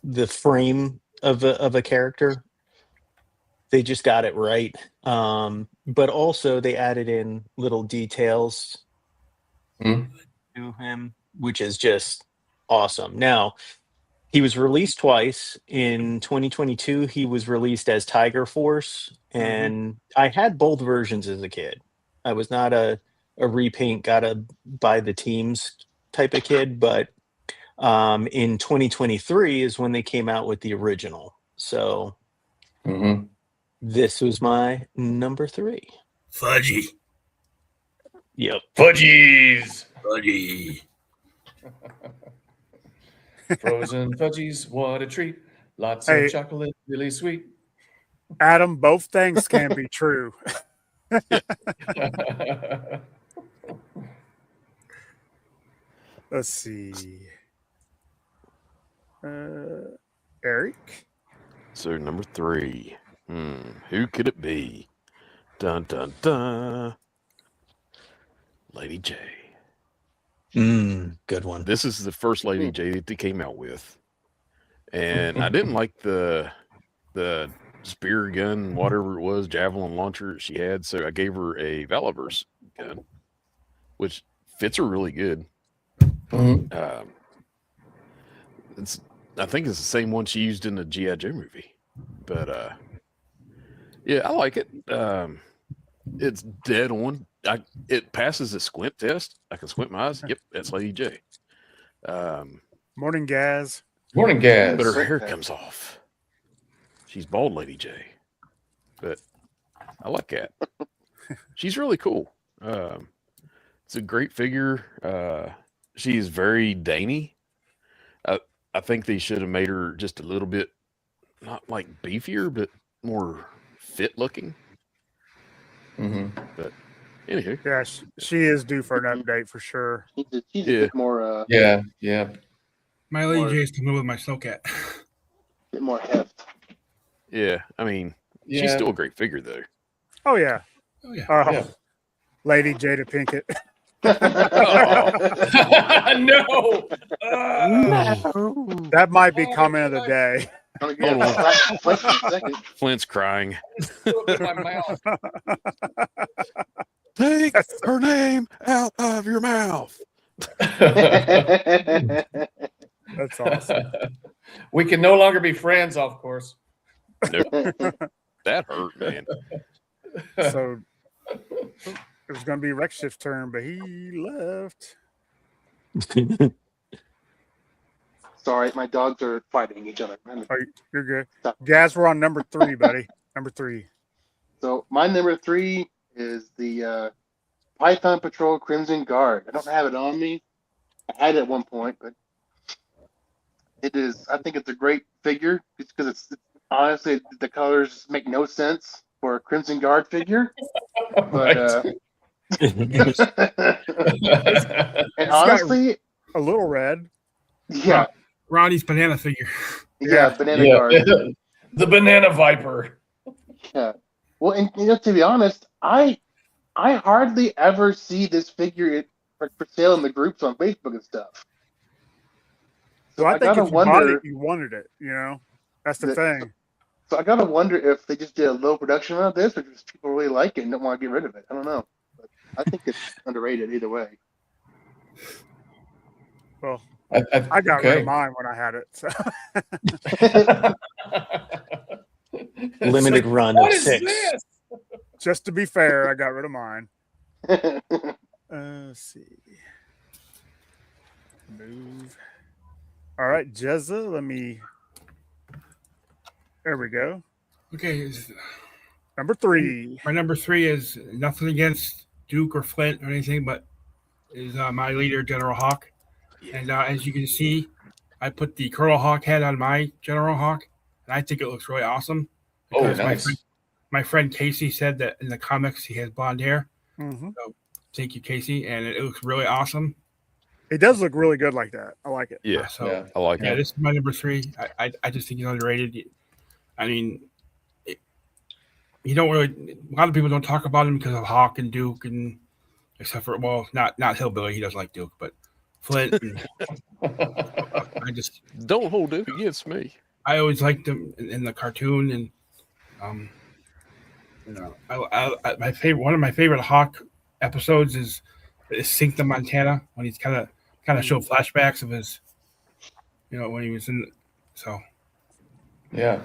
the frame of a character, they just got it right. But also, they added in little details Mhm. to him, which is just awesome. Now, he was released twice. In 2022, he was released as Tiger Force, and I had both versions as a kid. I was not a repaint, gotta buy the teams type of kid, but in 2023 is when they came out with the original. So Mhm. this was my number 3. Fudgy. Yep. Fudgies. Fudgy. Frozen fudgies, what a treat. Lots Hey. of chocolate, really sweet. Adam, both things can be true. Let's see. Eric? So number 3. Who could it be? Dun dun dun. Lady J. Good one. This is the first Lady J that they came out with, and I didn't like the spear gun, whatever it was, javelin launcher she had. So I gave her a Valaverse gun, which fits her really good. Mhm. I think it's the same one she used in the G.I. Joe movie, but yeah, I like it. It's dead on. It passes the squint test. I can squint my eyes. Yep, that's Lady J. Morning, Gaz. Morning, Gaz. But her hair comes off. She's bald, Lady J. But I like that. She's really cool. It's a great figure. She's very dainty. I think they should have made her just a little bit, not like beefier, but more fit looking. Mhm. But anywho, Yeah, she is due for an update for sure. She's a bit more Yeah. My Lady J is coming with my Snowcat. bit more heft. yeah, I mean, she's Yeah. still a great figure though. Oh, yeah. Oh yeah. Yeah. Lady Jada Pinkett. No. That might be comment of the day. Hold on. Flint's crying. In my mouth. Take her name out of your mouth. That's awesome. We can no longer be friends, of course. That hurt, man. So it was going to be Rex Shift's turn, but he left. Sorry, my dogs are fighting each other. Oh, you're good. Stop. Gaz, we're on number 3, buddy. Number 3. So my number 3 is the Python Patrol Crimson Guard. I don't have it on me. I had it at one point, but it is. I think it's a great figure just because it's honestly the colors make no sense for a Crimson Guard figure. But and honestly, A little red. yeah, Ronnie's banana figure. yeah, Banana Yeah. Guard. The banana viper. Yeah. Well, and to be honest, I hardly ever see this figure for sale in the groups on Facebook and stuff. So So I I think gotta if you bought wonder. it, you wanted it. That's the The- thing. So I gotta wonder if they just did a low production of this, or just people really like it and don't want to get rid of it. I don't know. But I think it's underrated either way. Well, I I got rid okay. of mine when I had it. So Limited run What of is 6. this? just to be fair, I got rid of mine. Let's see. Move. All right, Jezza, let me. There we go. Okay, Number 3. my number 3 is nothing against Duke or Flint or anything, but is my leader, General Hawk. And as you can see, I put the Colonel Hawk head on my General Hawk, and I think it looks really awesome. Oh, Because nice. my friend Casey said that in the comics he has blonde hair. Mm-hmm. Thank you, Casey, and it looks really awesome. It does look really good like that. I like it. Yeah, So Yeah. I like yeah, it. this is my number 3. I just think he's underrated. I mean, you don't really. A lot of people don't talk about him because of Hawk and Duke, and except for not Hillbilly. He doesn't like Duke, but Flint. And, Don't hold it against me. I always liked him in the cartoon, and my favorite one of my favorite Hawk episodes is Sink the Montana, when he's kind of show flashbacks of his, when he was in. So Yeah.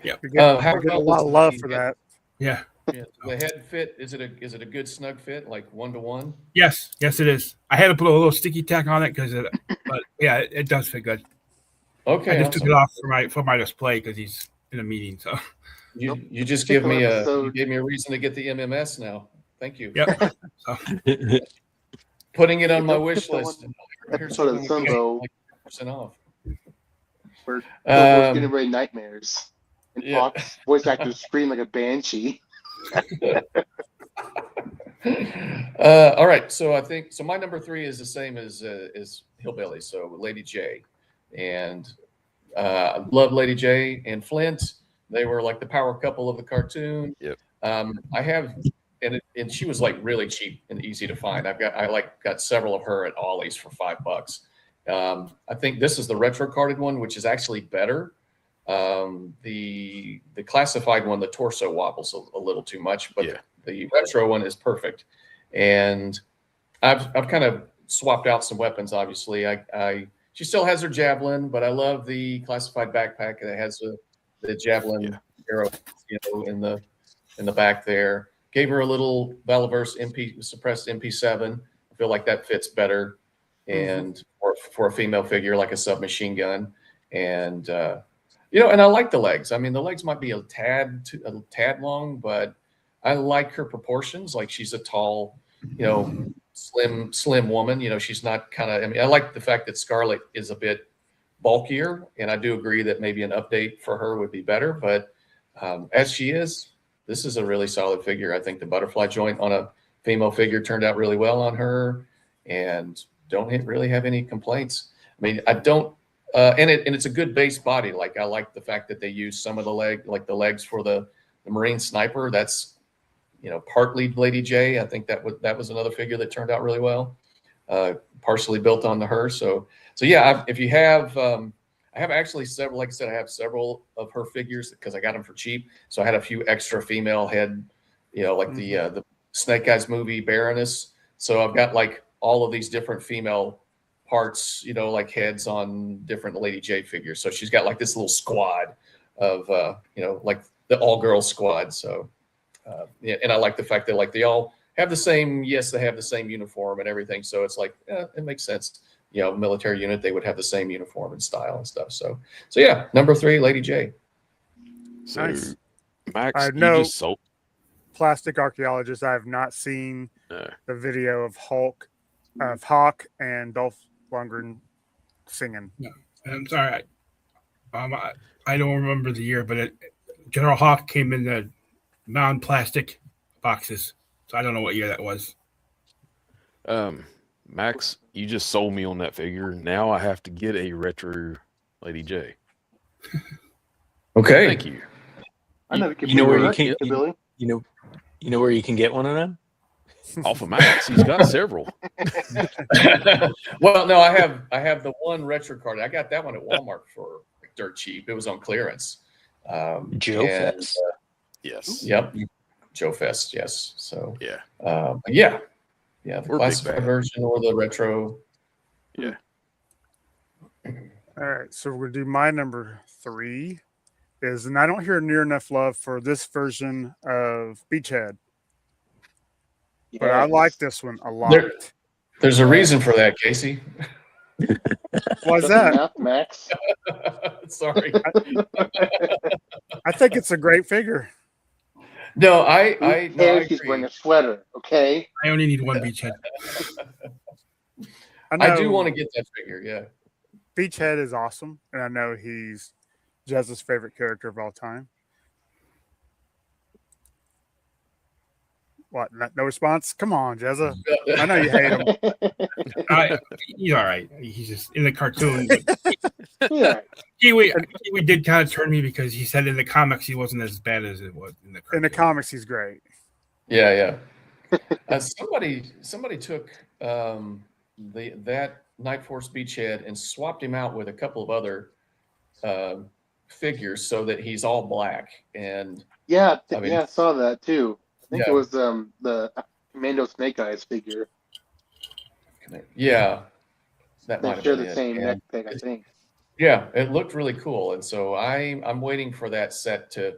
yeah, We get, How we get a about lot of this love movie? for that. yeah. Yeah. The head fit, is it a good snug fit, like 1-to-1? Yes, it is. I had to put a little sticky tack on it but yeah, it does fit good. Okay. I just took awesome. it off for my display because he's in a meeting. So You just Particular give me episode- you gave me a reason to get the MMS now. Thank you. yep. Putting it on my Pick wish the one list. episode of Sunbow. Like 10% off. Where Bilbo's getting Um, ready nightmares. And yeah. Hawk's voice actors scream like a banshee. All right, so I think my number 3 is the same as Hillbilly, so Lady J, and love Lady J and Flint. They were like the power couple of the cartoon. Yep. I have, and she was like really cheap and easy to find. I got several of her at Ollie's for $5. I think this is the retro carded one, which is actually better. The classified one, the torso wobbles a little too much, but Yeah. the retro one is perfect. And I've kind of swapped out some weapons. Obviously, she still has her javelin, but I love the classified backpack that has the javelin arrow, in the back there. Gave her a little Valaverse suppressed MP7. I feel like that fits better, and for a female figure, like a submachine gun, and and I like the legs. I mean, the legs might be a tad long, but I like her proportions. Like, she's a tall, slim woman. She's not I mean, I like the fact that Scarlet is a bit bulkier, and I do agree that maybe an update for her would be better. But as she is, this is a really solid figure. I think the butterfly joint on a female figure turned out really well on her, and don't really have any complaints. I mean, I don't. And it's a good base body. Like, I like the fact that they use some of the legs for the Marine Sniper. That's partly Lady J. I think that was another figure that turned out really well, partially built on her. So yeah. If you have, I have actually several. Like I said, I have several of her figures because I got them for cheap. So I had a few extra female head, like the Snake Eyes movie Baroness. So I've got like all of these different female parts, like heads on different Lady J figures. So she's got like this little squad of, like the all-girl squad. So, and I like the fact that like they all have the same, they have the same uniform and everything. So it's like, it makes sense. Military unit, they would have the same uniform and style and stuff. So yeah, number 3, Lady J. So, Nice. Max, I you know- just sold. Plastic archaeologist. I have not seen No. the video of Hawk and Dolph Lundgren singing. I'm sorry. I don't remember the year, but General Hawk came in the non-plastic boxes, so I don't know what year that was. Max, you just sold me on that figure. Now I have to get a retro Lady J. Okay. Thank you. I never could You know believe where you that, can- Billy. You know where you can get one of them? Off of Max, he's got several. Well, no, I have the one retro card. I got that one at Walmart for dirt cheap. It was on clearance. Joe and, Fest. Yes. Yep. Joe Fest. Yes. So, Yeah. yeah. The Or Big classified Bad. version or the retro. All right, so we're gonna do my number 3 and I don't hear near enough love for this version of Beachhead, but I Yes. like this one a lot. There's a reason for that, Casey. Why's Shut that? your mouth, Max. Sorry. I think it's a great figure. No, I Who cares? He's agree. wearing a sweater. Okay. I only need one beachhead. I do want to get that figure. Yeah. Beachhead is awesome, and I know he's Jez's favorite character of all time. What? No response? Come on, Jezza. I know you hate him. He's all right. He's just in the cartoon. But Yeah. Kiwi did kind of turn me because he said in the comics he wasn't as bad as it was in the cartoon. In the comics, he's great. Yeah. Somebody took that Night Force Beachhead and swapped him out with a couple of other figures so that he's all black. And Yeah, I mean- I saw that too. I think Yeah. it was the Commando Snake Eyes figure. yeah, that might They have share been the it. same And- neck pick, I think. Yeah, it looked really cool, and so I'm waiting for that set to.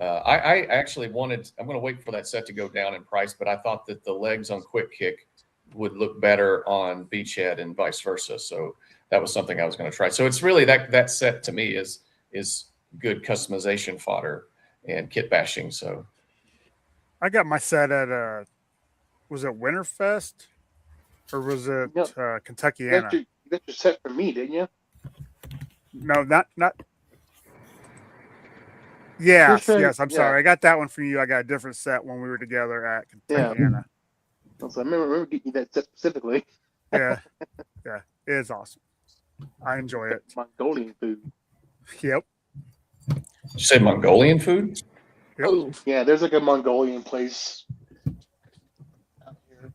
I actually I'm going to wait for that set to go down in price, but I thought that the legs on Quick Kick would look better on Beachhead and vice versa. So that was something I was going to try. So it's really that set to me is good customization fodder and kit bashing. So I got my set at was it Winterfest or was it No. Kentuckiana? You got your set for me, didn't you? No, not. Yes, Sure, yes. I'm yeah. sorry. I got that one from you. I got a different set when we were together at Yeah. Kentuckiana. I remember getting you that set specifically. Yeah, yeah. It is awesome. I enjoy it. Mongolian food. Yep. did you say Mongolian food? Yep. Yeah, there's like a Mongolian place out here.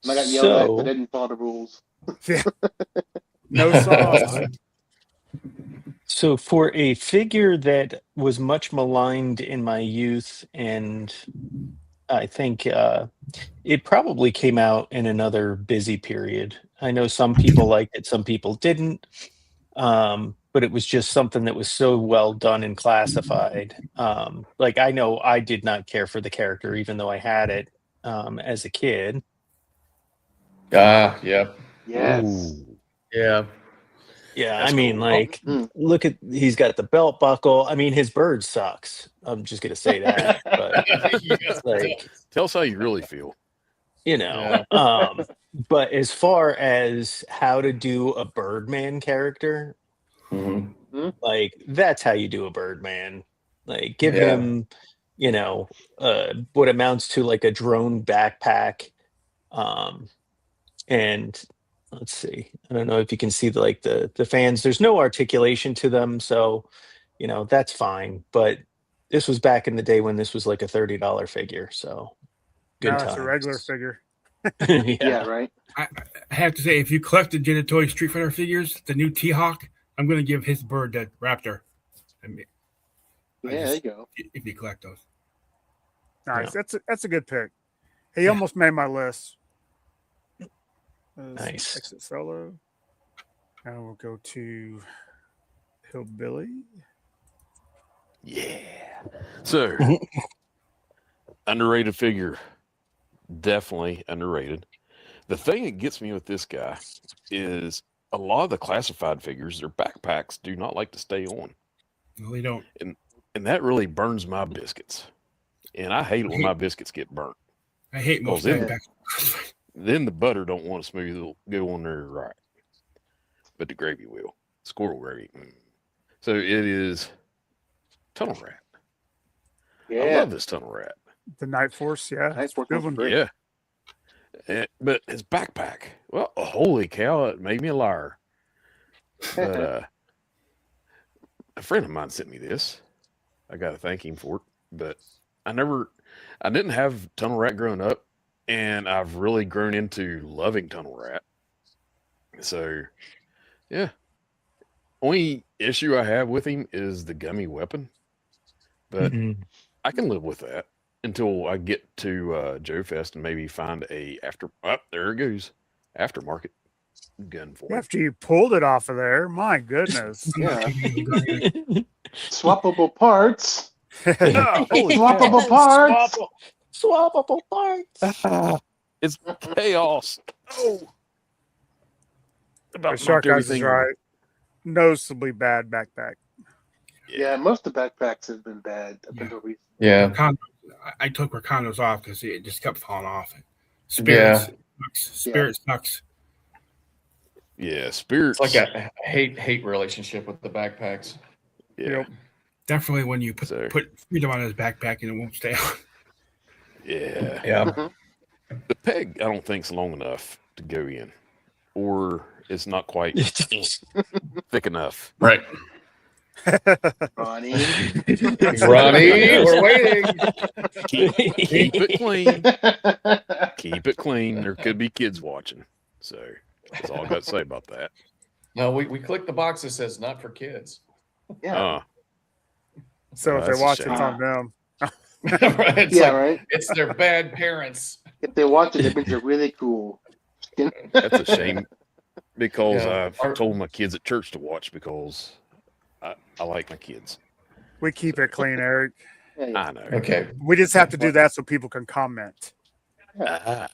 And I got yelled at, So- but I didn't follow the rules. No sauce. So for a figure that was much maligned in my youth, and I think it probably came out in another busy period. I know some people liked it, some people didn't, but it was just something that was so well done and classified. Like I know I did not care for the character, even though I had it as a kid. Yeah, Yes. Ooh. yeah. Yeah, That's I mean, cool. like, Mm. look at he's got the belt buckle. I mean, his bird sucks. I'm just gonna say that, but Yes, like, Tell us how you really feel. you know. But as far as how to do a Birdman character, Mhm. like that's how you do a Birdman. Like, give Yeah. him, you know, what amounts to like a drone backpack, and let's see. I don't know if you can see the fans. There's no articulation to them, so you know that's fine. But this was back in the day when this was like a $30 figure. So good Now times. it's a regular figure. Yeah, right. I have to say, if you collect the Genitoy Street Fighter figures, the new T-Hawk, I'm going to give his bird that Raptor. I mean, Yeah, there you go. if you collect those. Nice. Yeah. That's a good pick. He Yeah. almost made my list. Nice. Exit solo. Now we'll go to Hillbilly. Yeah. So, underrated figure. Definitely underrated. The thing that gets me with this guy is a lot of the classified figures, their backpacks do not like to stay on. No, they don't. And that really burns my biscuits. And I hate it when my biscuits get burnt. I hate most Oh, of yeah. them. Then the butter don't want to smooth go on there right. But the gravy will. Squirrel gravy. So it is Tunnel Rat. I Yeah. love this Tunnel Rat. The Night Force, yeah. Night Force Good was one. great. Yeah. But his backpack, well, holy cow, it made me a liar. But a friend of mine sent me this. I got to thank him for it. But I didn't have Tunnel Rat growing up, and I've really grown into loving Tunnel Rat. So, yeah. Only issue I have with him is the gummy weapon, but Mhm. I can live with that until I get to Joe Fest and maybe find a there it goes, aftermarket gun for him. After you pulled it off of there, my goodness. Yeah. Swappable parts. Holy Swappable parts. Swappable parts. It's chaos. Oh, about Shark knocked Eyes is everything. right. Noticeably bad backpack. Yeah, most of the backpacks have been bad up until recently. Yeah. I took Rakondos off because it just kept falling off. Spirits sucks. Spirit sucks. Yeah, spirits. It's like a hate relationship with the backpacks. Yeah, Yep. Definitely when you So- put freedom on his backpack and it won't stay on. yeah. Yeah. The peg, I don't think's long enough to go in, or it's not quite thick enough. Right. Ronnie. Ronnie, we're waiting. Keep it clean. Keep it clean. There could be kids watching, so that's all I got to say about that. No, we clicked the box that says not for kids. Yeah. So if That's they a watch it, shame. it's on them. Right? It's Yeah, like, right. it's their bad parents. If they watch it, it means they're really cool. That's a shame because Yeah. I've told my kids at church to watch because I like my kids. We keep it clean, Eric. Yeah, yeah. I know. Okay. We just have to do that so people can comment. Ah,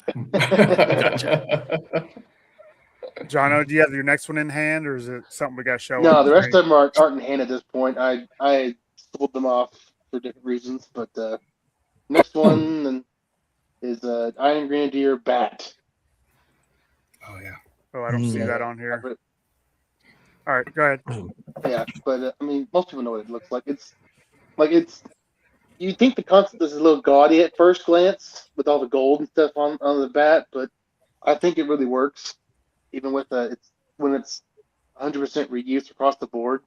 Jono, do you have your next one in hand, or is it something we got to show? No, on the rest screen? of them aren't in hand at this point. I pulled them off for different reasons, but next one is Iron Grenadier Bat. Oh yeah. Oh, I don't see Yeah. that on here. All right, go ahead. Yeah, but I mean, most people know what it looks like. It's you think the concept is a little gaudy at first glance with all the gold and stuff on the bat, but I think it really works, even with it's when it's 100% reused across the board.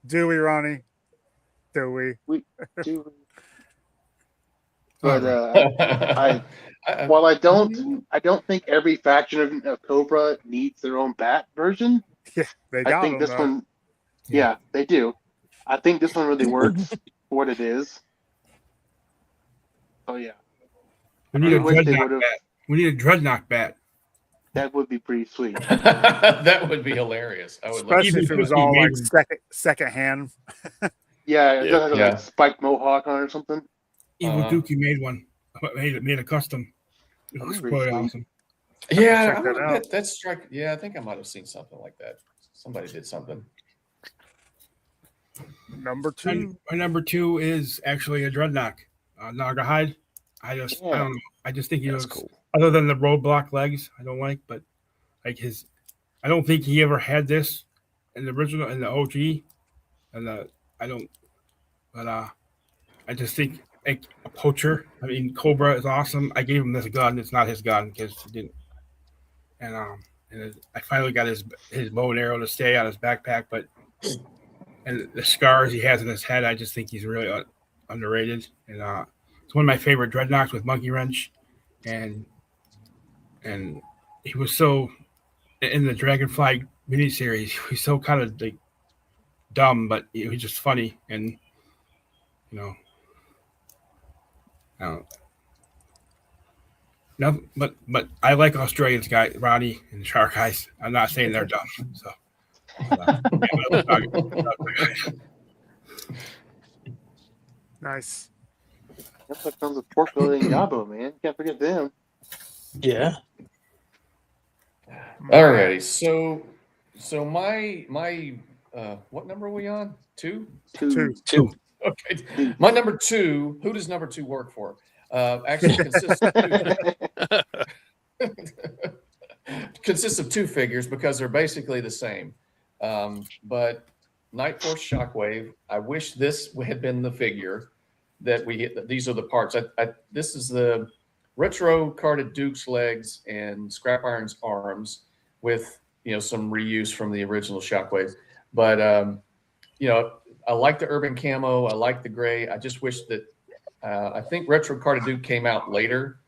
Do we, Ronnie? Do we? Too. All But while I don't think every faction of Cobra needs their own bat version. Yeah, they I got think them. this one, yeah, they do. I think this one really works for what it is. Oh yeah, We need a I wish they dreadnought would've- bat. We need a dreadnought bat. that would be pretty sweet. That would be hilarious. I would love Especially if it was all like second hand. Yeah, it Yeah. does have Yeah. like spiked mohawk on it or something. Evil Uh-huh. Dookie made one. Made a custom. It That'd looks be pretty really sweet. awesome. Yeah, Check that out. that's strike. Yeah, I think I might have seen something like that. Somebody did something. Number two. My number 2 is actually a dreadnought, Nagarhide. I don't know. I just think he that's looks cool. other than the roadblock legs. I don't like, but like I don't think he ever had this in the original in the OG, and I just think like a poacher. I mean, Cobra is awesome. I gave him this gun. It's not his gun because he didn't. And I finally got his bow and arrow to stay on his backpack, but and the scars he has in his head, I just think he's really underrated. And it's one of my favorite dreadnoughts with Monkey Wrench, and he was so in the Dragonfly miniseries. He's so kind of like dumb, but he was just funny, and you know. No, but I like Australians, guys, Ronnie and Shark Eyes. I'm not saying they're dumb. So, Nice. That's what comes with Pork Belly and Yabo, man. Can't forget them. Yeah. Alrighty, so my what number are we on? 2? Two. Okay, my number 2. Who does number 2 work for? Actually consists of 2 figures because they're basically the same. But Night Force Shockwave, I wish this had been the figure that we hit. These are the parts. This is the retro carded Duke's legs and Scrap Iron's arms with some reuse from the original Shockwave. But I like the urban camo. I like the gray. I just wish that I think retro carded Duke came out later,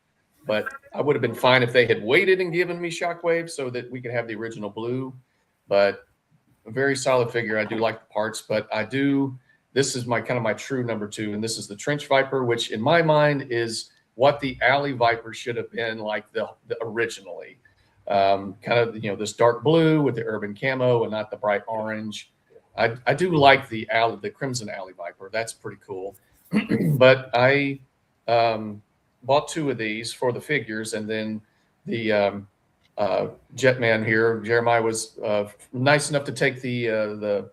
but I would have been fine if they had waited and given me Shockwave so that we could have the original blue. But a very solid figure. I do like the parts, but this is my true number 2, and this is the Trench Viper, which in my mind is what the Alley Viper should have been like the originally. This dark blue with the urban camo and not the bright orange. I do like the Crimson Alley Viper. That's pretty cool. But I bought 2 of these for the figures, and then the Jetman here. Jeremiah was nice enough to take the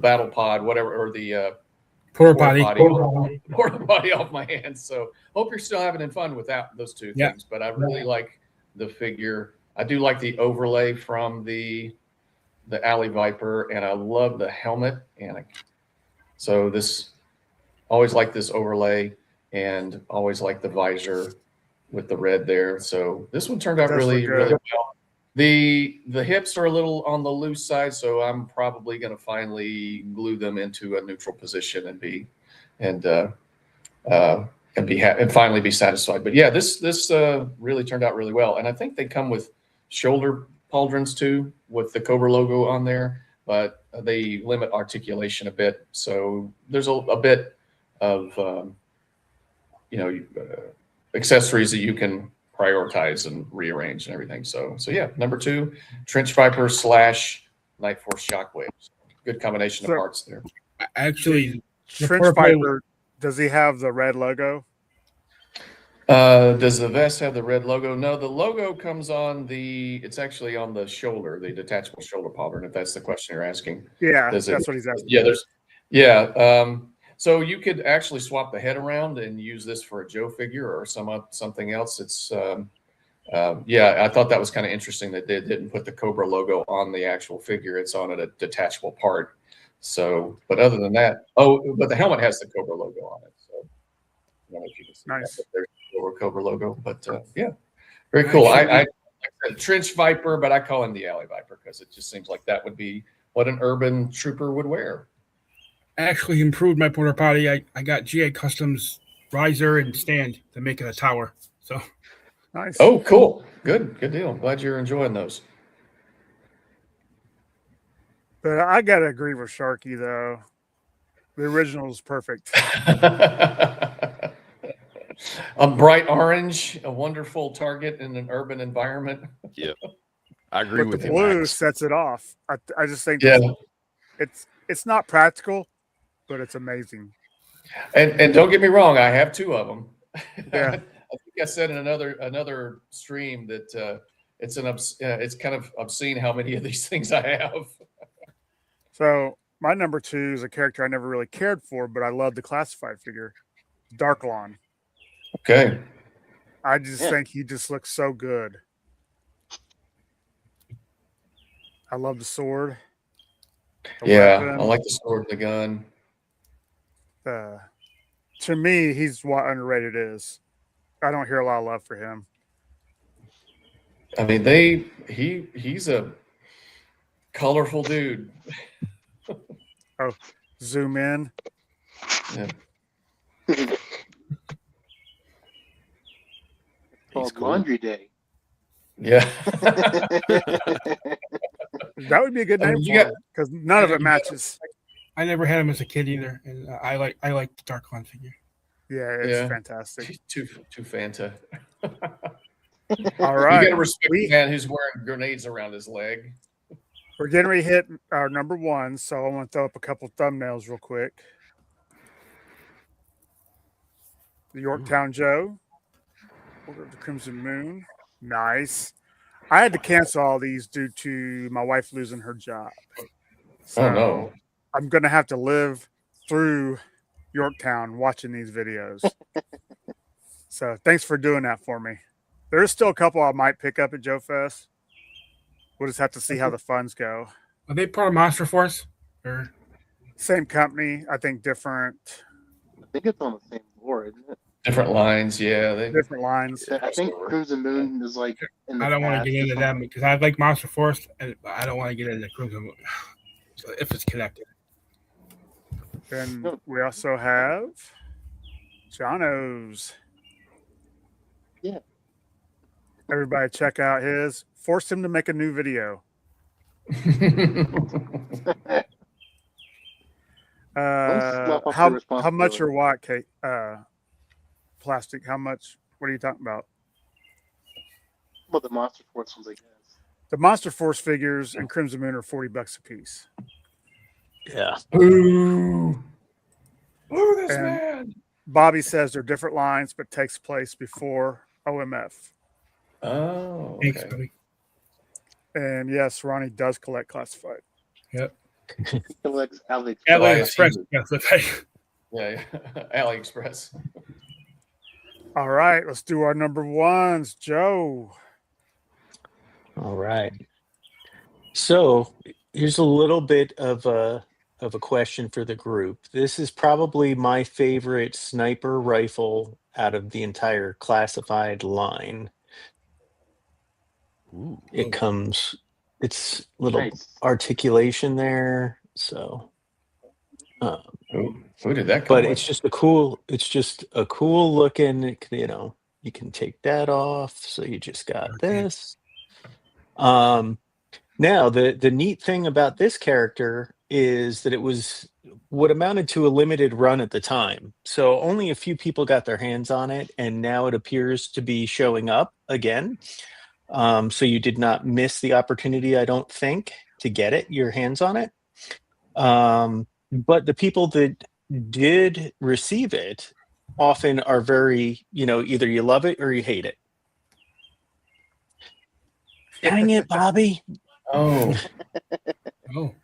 battle pod, whatever, or the Porta porta potty. potty off my hands. So hope you're still having fun without those two Yeah. things. But I really like the figure. I do like the overlay from the Alley Viper, and I love the helmet. And so this, always like this overlay, and always like the visor with the red there. So this one turned out Does look really, good. really well. The hips are a little on the loose side, so I'm probably going to finally glue them into a neutral position and finally be satisfied. But yeah, this really turned out really well, and I think they come with shoulder pauldrons too with the Cobra logo on there, but they limit articulation a bit. So there's a bit of accessories that you can prioritize and rearrange and everything. So yeah, number 2, Trench Viper / Night Force Shockwaves. Good combination of So- parts there. Actually, the Trench purple- Viper, does he have the red logo? Does the vest have the red logo? No, the logo comes on it's actually on the shoulder, the detachable shoulder pauldron, if that's the question you're asking. Yeah, Does it- that's what he's asking. Yeah. So you could actually swap the head around and use this for a Joe figure or something else. It's I thought that was kind of interesting that they didn't put the Cobra logo on the actual figure. It's on a detachable part. So, but other than that, but the helmet has the Cobra logo on it. So I don't know if you can see Nice. that, but there's the Cobra logo. But yeah, very cool. I said Trench Viper, but I call him the Alley Viper because it just seems like that would be what an urban trooper would wear. actually improved my porta potty. I got GA Customs riser and stand to make it a tower. So Nice. Oh, cool. Good deal. Glad you're enjoying those. But I gotta agree with Sharky though. The original is perfect. A bright orange, a wonderful target in an urban environment. I agree But with the you, blue Max. sets it off. I just think Yeah. it's not practical, but it's amazing. And don't get me wrong, I have 2 of them. Yeah. I think I said in another stream that it's kind of obscene how many of these things I have. So my number 2 is a character I never really cared for, but I love the classified figure, Darklon. Okay. I just Yeah. think he just looks so good. I love the sword. the Yeah, weapon. I like the sword and the gun. To me, he's what underrated is. I don't hear a lot of love for him. I mean, he's a colorful dude. Zoom in. Yeah. Called cool. Laundry Day. Yeah. That would be a good I name mean, you for got- him because none of it matches. I never had him as a kid either, and I like the Darklon figure. Yeah, it's Yeah. fantastic. too Fanta. All You right, gotta respect we- the man who's wearing grenades around his leg. we're getting ready to hit our number 1, so I want to throw up a couple thumbnails real quick. The Yorktown Joe, Order of the Crimson Moon, nice. I had to cancel all these due to my wife losing her job. So Oh no. I'm gonna have to live through Yorktown watching these videos. So thanks for doing that for me. There's still a couple I might pick up at Joe Fest. We'll just have to see how the funds go. Are they part of Monster Force? Or Same company, I think different I think it's on the same board, isn't it? Different lines, yeah. different lines. I think Crimson Moon is like in the I don't want past to get or into something. them because I like Monster Force, and I don't want to get into Crimson Moon. So if it's connected, Then we also have Jono's. Yeah. Everybody check out his. Forced him to make a new video. slap off How your much responsibility. or what, Kate? Plastic. How much? What are you talking about? Well, the Monster Force ones, I guess. The Monster Force figures and Crimson Moon are $40 a piece. Yeah. Ooh. Ooh, this And- man. Bobby says they're different lines, but takes place before OMF. Oh, thanks, okay. buddy. And yes, Ronnie does collect classified. Alex, AliExpress. Yes, that's right. Yeah, AliExpress. All right, let's do our number ones. Joe. All right. So here's a little bit of a question for the group. This is probably my favorite sniper rifle out of the entire classified line. Ooh. It comes, it's little Nice. articulation there. So, Who did that come but with? it's just a cool looking, you know, you can take that off. So you just got Okay. this. Now the neat thing about this character is that it was what amounted to a limited run at the time. So only a few people got their hands on it, and now it appears to be showing up again. So you did not miss the opportunity, I don't think, to get it, your hands on it. But the people that did receive it often are very, you know, either you love it or you hate it. Dang it, Bobby. Oh. Oh,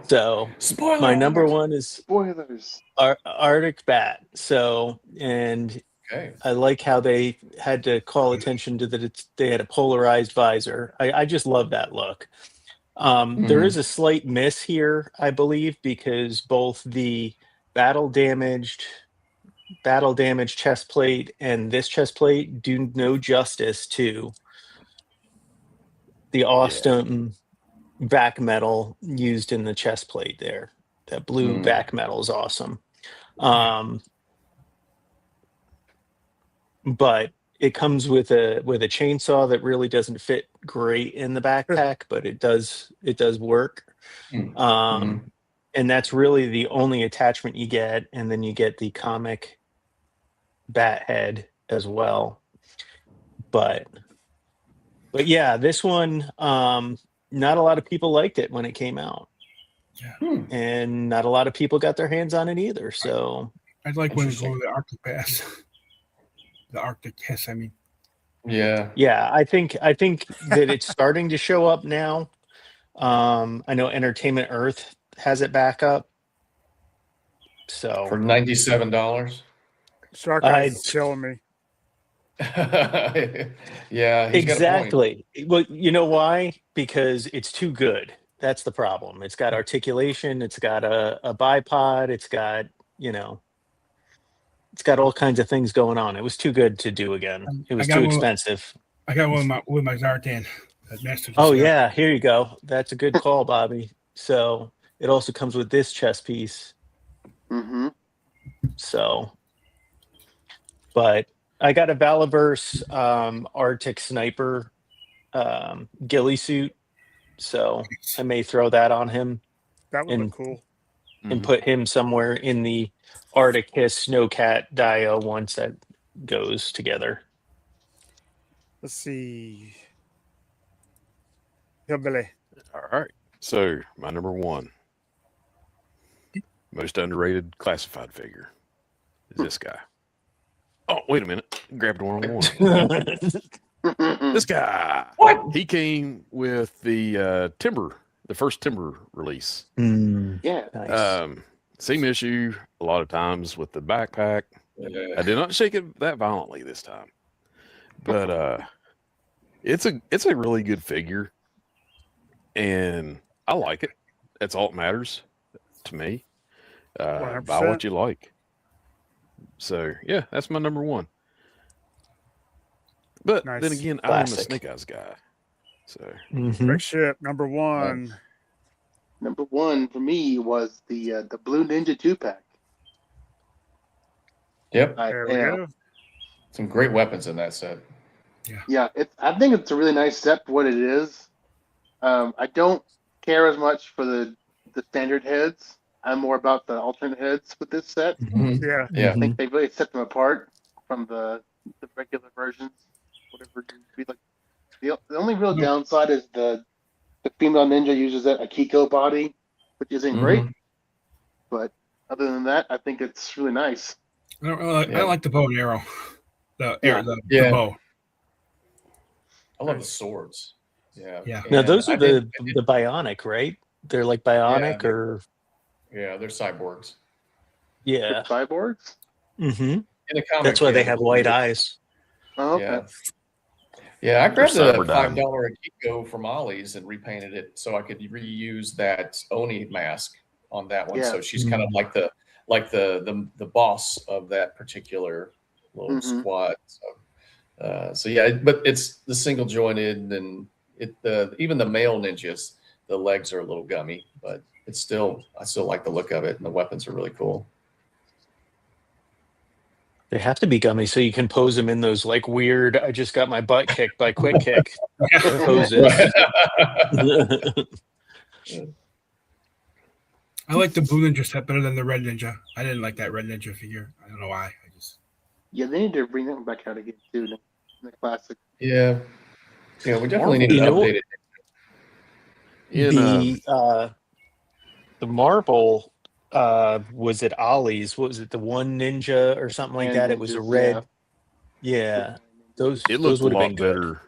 So Spoiler. my number alert. one is Spoilers. Arctic Bat. So, and Okay. I like how they had to call attention to that. They had a polarized visor. I just love that look. There is a slight miss here, I believe, because both the battle damaged chest plate and this chest plate do no justice to the awesome vac metal used in the chest plate there. That blue vac metal is awesome. But it comes with a chainsaw that really doesn't fit great in the backpack, but it does work. And that's really the only attachment you get, and then you get the comic bat head as well. But yeah, this one, not a lot of people liked it when it came out. yeah. And not a lot of people got their hands on it either. So I'd like when we go Interesting. to the Arctic Pass. The Arctic Kiss, I mean. Yeah. yeah, I think that it's starting to show up now. I know Entertainment Earth has it back up. So For $97. Shark Eyes is killing me. Yeah. He's got a point. exactly. Well, you know why? Because it's too good. That's the problem. It's got articulation. It's got a bipod. It's got, you know, it's got all kinds of things going on. It was too good to do again. It was got too one- expensive. I got one with my Zartan. That Master Oh just got. yeah, here you go. That's a good call, Bobby. So it also comes with this chest piece. Mm-hmm. So, but I got a Valaverse Arctic Sniper ghillie suit, so I may throw that on him That would And- look cool. and put him somewhere in the Arctic Hiss Snowcat Dio once that goes together. Let's see. Hillbilly. All right. So my number one most underrated classified figure is this guy. Oh, wait a minute. Grabbed the wrong one. This guy. What? He came with the Timber, the first Timber release. Yeah. Nice. Same issue a lot of times with the backpack. I did not shake it that violently this time, but it's a really good figure, and I like it. That's all that matters to me. Buy 100%. what you like. So yeah, that's my number one. But Nice. then again, I am a Classic. Snake Eyes guy. So Mhm. Great ship. Number one. Number one for me was the Blue Ninja 2-pack. Yep. There we go. Some great weapons in that set. Yeah, I think it's a really nice set for what it is. I don't care as much for the standard heads. I'm more about the alternate heads with this set. Yeah. Yeah. I think they really set them apart from the regular versions. Whatever you be like. The only real downside is the female ninja uses that Akiko body, which isn't great. But other than that, I think it's really nice. I don't like the bow and arrow. The Yeah. the Yeah. bow. I love the swords. Yeah. Yeah. Now And those I are did- the bionic, right? They're like bionic or yeah, they're cyborgs. yeah. Cyborgs? hmm In the comic, That's why they yeah, have white eyes. Oh, okay. Yeah. Yeah, I grabbed a Cyberdyne. $5 a Kiko from Ollie's and repainted it so I could reuse that Oni mask on that one. Yeah. So she's kind of like the boss of that particular little Mhm. squad. So yeah, but it's the single jointed and even the male ninjas, the legs are a little gummy, but I still like the look of it, and the weapons are really cool. They have to be gummy so you can pose them in those like weird. I just got my butt kicked by Quick Kick poses. I like the blue ninja set better than the red ninja. I didn't like that red ninja figure. I don't know why. I just Yeah, they need to bring that one back out again too. In the classic. Yeah, we definitely need You an know what? updated. The marble was it Ollie's? What was it? The one ninja or something like And that? It was a ninjas, red. Yeah, those It those looked a would have lot been good. better.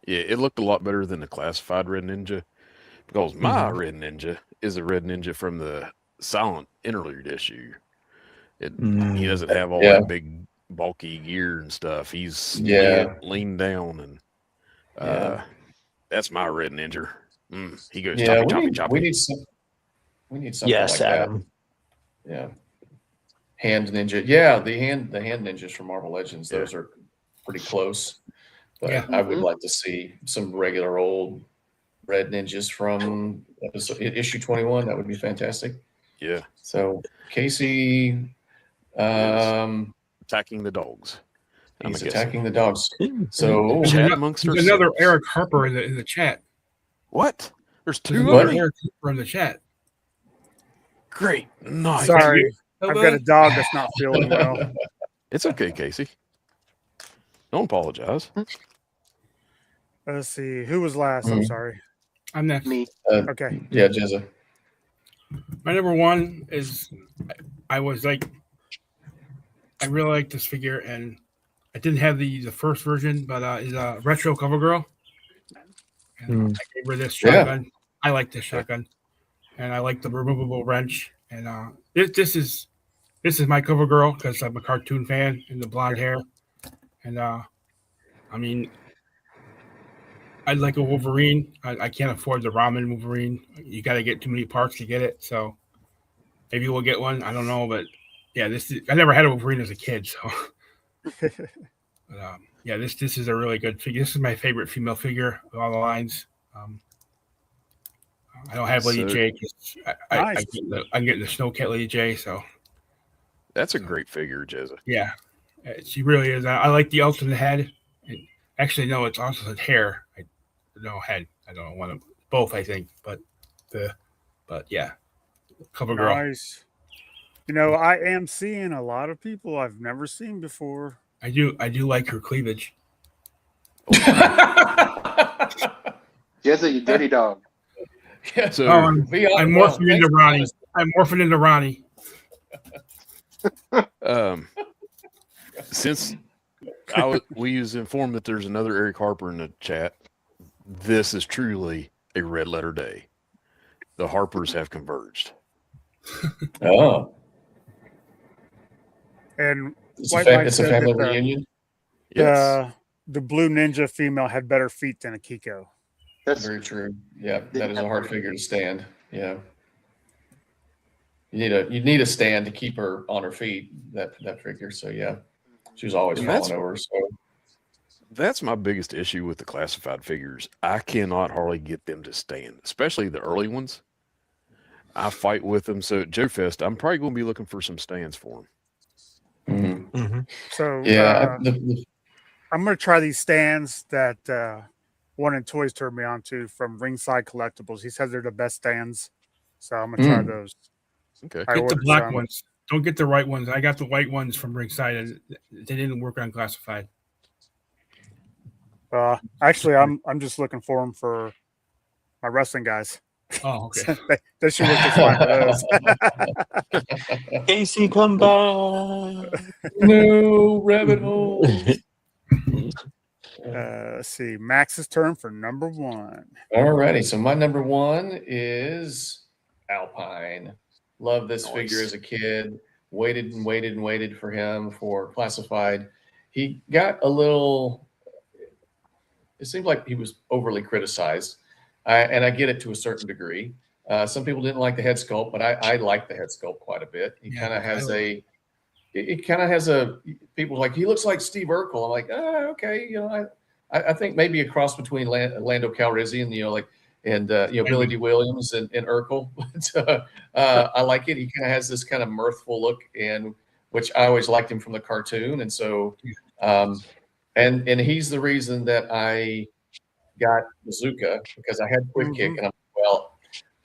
Yeah, it looked a lot better than the classified Red Ninja, because my Mhm. Red Ninja is a Red Ninja from the Silent Interlude issue. He Mm. doesn't have all Yeah. that big bulky gear and stuff. He's Yeah. lean down, and Yeah. that's my Red Ninja. He goes Yeah, choppy choppy we choppy. need something Yes, like that. Adam. Yeah. Hand ninja. Yeah, the hand ninjas from Marvel Legends, Yeah. those are pretty close. But Yeah. I would Mhm. like to see some regular old red ninjas from issue 21. That would be fantastic. Yeah, So Casey attacking the dogs. I'm he's guessing. attacking the dogs. Mm. So There's Chat ano- amongst there's another ourselves. Eric Harper in the chat. What? There's There's two another of them? Eric Harper in the chat. Great. Nice. Sorry, I've got a Hello? dog that's not feeling well. It's okay, Casey. Don't apologize. Let's see, who was last? I'm Mhm. sorry. I'm next. Me. Okay, yeah, Jezza. My number one is I was like, I really like this figure, and I didn't have the first version, but is a retro cover girl. And I gave her this Yeah. shotgun. I like this shotgun, and I like the removable wrench. And this is my cover girl because I'm a cartoon fan and the blonde hair. And I mean, I'd like a Wolverine. I can't afford the ramen Wolverine. You got to get too many parts to get it. So maybe we'll get one. I don't know, but yeah, I never had a Wolverine as a kid, so. But, yeah, this is a really good figure. This is my favorite female figure of all the lines. I don't have Lady So- J. 'Cause Nice. I'm getting the Snowcat Lady J. So That's a great figure, Jezza. yeah, she really is. I like the alternate head. And actually, no, it's alternate hair. No head. I don't know, one of both. I think, but yeah, cover girl. nice. You know, I am seeing a lot of people I've never seen before. I do like her cleavage. Jezza, you dirty dog. So I'm morphing into Ronnie. I'm morphing into Ronnie. since we was informed that there's another Eric Harper in the chat, this is truly a red letter day. The Harpers have converged. Oh, And it's White a, Knight it's a said family that the- reunion. Yes. the blue ninja female had better feet than a Kiko. That's Very true. Yeah, that is a hard figure to stand. Yeah. You need a stand to keep her on her feet, that figure. So yeah. She was always And falling that's- over. So That's my biggest issue with the classified figures. I cannot hardly get them to stand, especially the early ones. I fight with them. So at Joe Fest, I'm probably going to be looking for some stands for them. Mm-hmm. So yeah, I'm going to try these stands that one in Toys turned me on to from Ringside Collectibles. He says they're the best stands. So I'm going to try those. Okay. I Get the ordered black some. ones. Don't get the white ones. I got the white ones from Ringside, and they didn't work on classified. Actually, I'm just looking for them for my wrestling guys. Oh, okay. They should work just fine for those. Casey, come back. no rabbit hole. Let's see. Max's turn for number one. Alrighty, so my number one is Alpine. Love this Nice. figure as a kid. Waited and waited and waited for him for classified. He got a little. It seemed like he was overly criticized, and I get it to a certain degree. Some people didn't like the head sculpt, but I like the head sculpt quite a bit. He kind of has a. It kind of has a. People like he looks like Steve Urkel. I'm like, okay, I think maybe a cross between Lando Calrissian, Billy D. Williams and Urkel. But, I like it. He kind of has this kind of mirthful look, and which I always liked him from the cartoon, and so, and he's the reason that I got Bazooka because I had Quick Kick, and I'm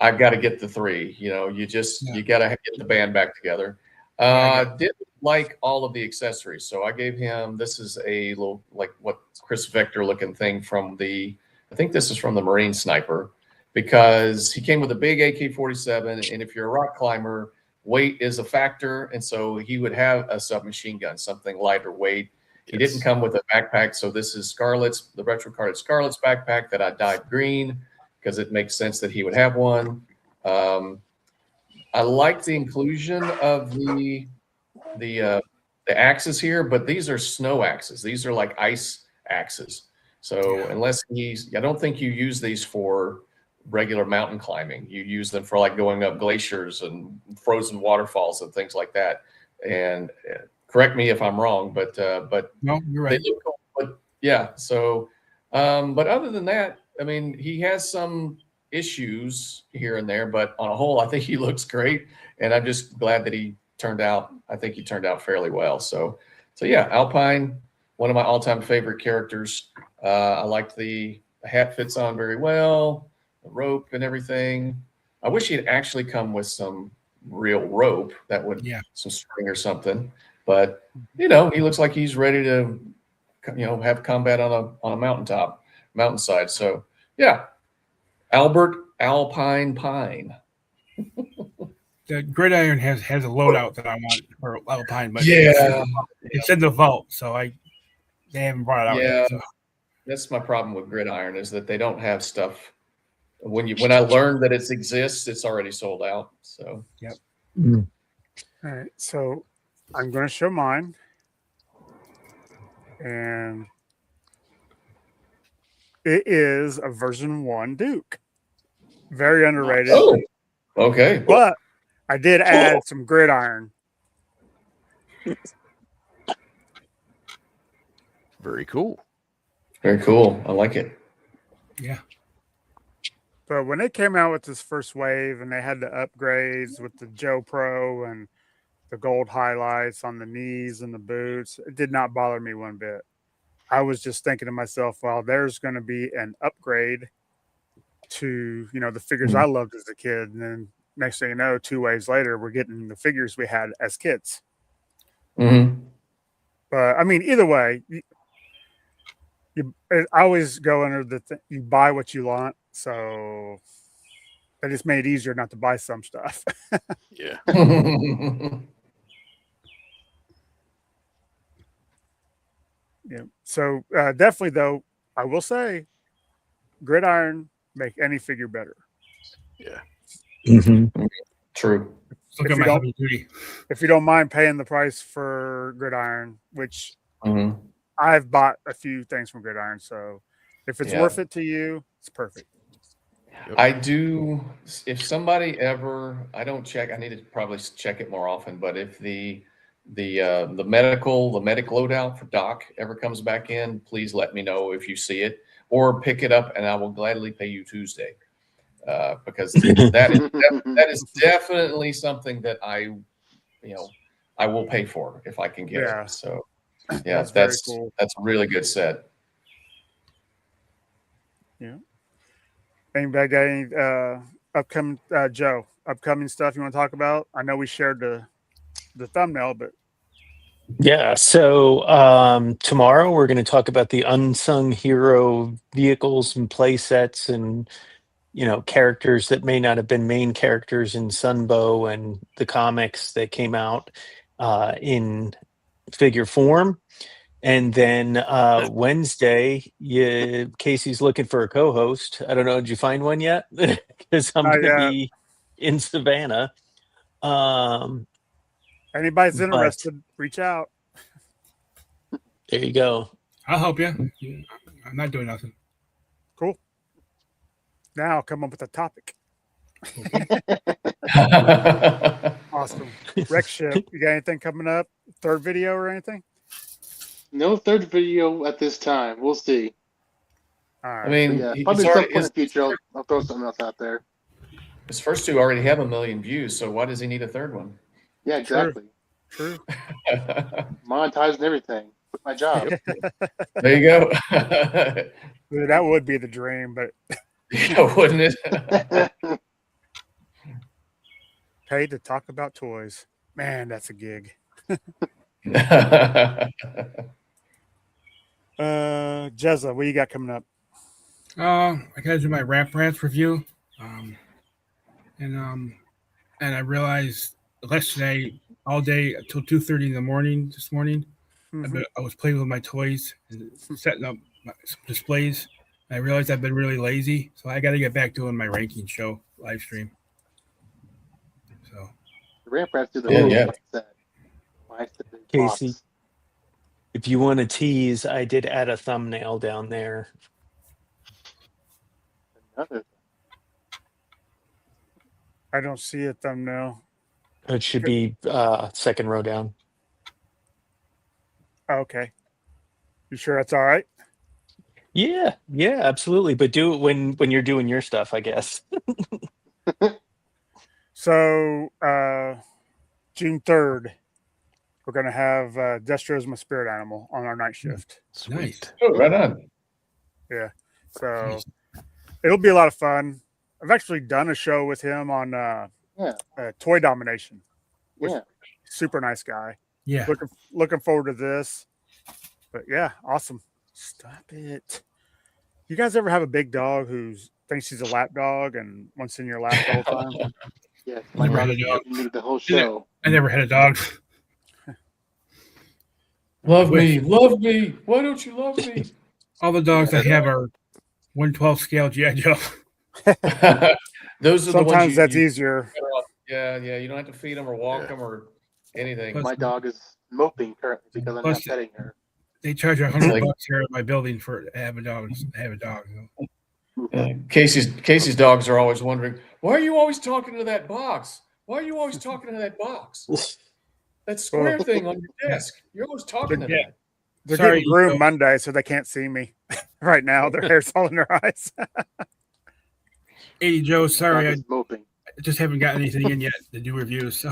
I've got to get the 3. You got to get the band back together. Didn't like all of the accessories, so I gave him. This is a little like what Chris Vector looking thing from I think this is from the Marine Sniper, because he came with a big AK-47, and if you're a rock climber, weight is a factor, and so he would have a submachine gun, something lighter weight. He didn't come with a backpack, so this is Scarlett's, the retro carded Scarlett's backpack that I dyed green because it makes sense that he would have one. I like the inclusion of the axes here, but these are snow axes. These are like ice axes. So unless I don't think you use these for regular mountain climbing. You use them for like going up glaciers and frozen waterfalls and things like that. And correct me if I'm wrong, but no, you're right. They look cool, but yeah. So, but other than that, I mean, he has some issues here and there, but on a whole, I think he looks great, and I'm just glad that he turned out. I think he turned out fairly well. So yeah, Alpine, one of my all-time favorite characters. I liked the hat fits on very well, the rope and everything. I wish he'd actually come with some real rope that would, some string or something. But he looks like he's ready to, have combat on a mountainside. So yeah. Albert Alpine Pine. The Gridiron has a loadout that I want for Alpine, but it's in the vault, so they haven't brought it out yet. So. That's my problem with Gridiron, is that they don't have stuff. When I learned that it exists, it's already sold out. So All right, so I'm going to show mine, and it is a version 1 Duke. Very underrated. Oh, okay. But I did add some Gridiron. Very cool. Very cool. I like it. Yeah. But when they came out with this first wave and they had the upgrades with the Joe Pro and the gold highlights on the knees and the boots, it did not bother me one bit. I was just thinking to myself, well, there's going to be an upgrade to, the figures I loved as a kid. And then next thing you know, 2 waves later, we're getting the figures we had as kids. Mm-hmm. But I mean, either way, I always go under you buy what you want. So that just made it easier not to buy some stuff. Yeah. Yeah. So definitely, though, I will say, Gridiron make any figure better. Yeah. Mm-hmm. True. Look at my heavy duty. If you don't mind paying the price for Gridiron, which I've bought a few things from Gridiron, so if it's worth it to you, it's perfect. I do. If somebody ever, I don't check. I need to probably check it more often. But if the medic loadout for Doc ever comes back in, please let me know if you see it, or pick it up, and I will gladly pay you Tuesday, because that is definitely something that I will pay for if I can get it. So yeah, that's cool. That's a really good set. Yeah. Anybody got any upcoming upcoming stuff you want to talk about? I know we shared the thumbnail, but yeah. So tomorrow we're going to talk about the unsung hero vehicles and play sets, and characters that may not have been main characters in Sunbow and the comics that came out in figure form. And then Wednesday, Casey's looking for a co-host. I don't know. Did you find one yet? Because I'm Not going to yet. be in Savannah. Anybody's But- interested, reach out. There you go. I'll help you. I'm not doing nothing. Cool. Now come up with a topic. Awesome. Wreck ship. You got anything coming up? Third video or anything? No third video at this time. We'll see. All right. I mean, But yeah, he's probably some already, point in his, the future I'll throw something else out there. his first two already have 1 million views, so why does he need a third one? Yeah, exactly. True. Monetize and everything. Quit my job. There you go. That would be the dream, but Yeah, wouldn't it? paid to talk about toys. Man, that's a gig. Jezza, what you got coming up? I gotta do my Rap Rants review. And I realized yesterday all day until 2:30 in the morning this morning, Mhm. I was playing with my toys and setting up some displays. I realized I've been really lazy, so I got to get back doing my ranking show live stream. So The ramp rats do the Yeah, whole yeah. set. Why is the big Casey. box? If you want to tease, I did add a thumbnail down there. Another. I don't see a thumbnail. It should be second row down. Okay. You sure that's all right? Yeah, absolutely. But do it when you're doing your stuff, I guess. So June 3rd, we're gonna have Destro's my spirit animal on our night shift. Sweet. Oh, right on. So nice. it'll be a lot of fun. I've actually done a show with him on Toy Domination. Yeah. Super nice guy. Yeah, Looking forward to this. But yeah, awesome. Stop it. You guys ever have a big dog who thinks he's a lap dog and wants in your lap the whole time? Yeah. My Never dog had a dog. needed the whole show. I never had a dog. Love me. Why don't you love me? All the dogs I have are 112 scale GI Joe. Those are the ones Sometimes that's you, easier. yeah. You don't have to feed them or walk them or anything. Plus- My dog is moping currently because I'm not Plus- petting her. They charge $100 Like- here at my building for to have a dog. Casey's dogs are always wondering, why are you always talking to that box? Why are you always talking to that box? That square thing on your desk. You're always talking to Yeah. that. They're Sorry, getting groomed Joe. Monday, so they can't see me right now. Their hair's all in their eyes. Hey Joe, sorry, Dog I is moping. just haven't gotten anything in yet to do reviews. So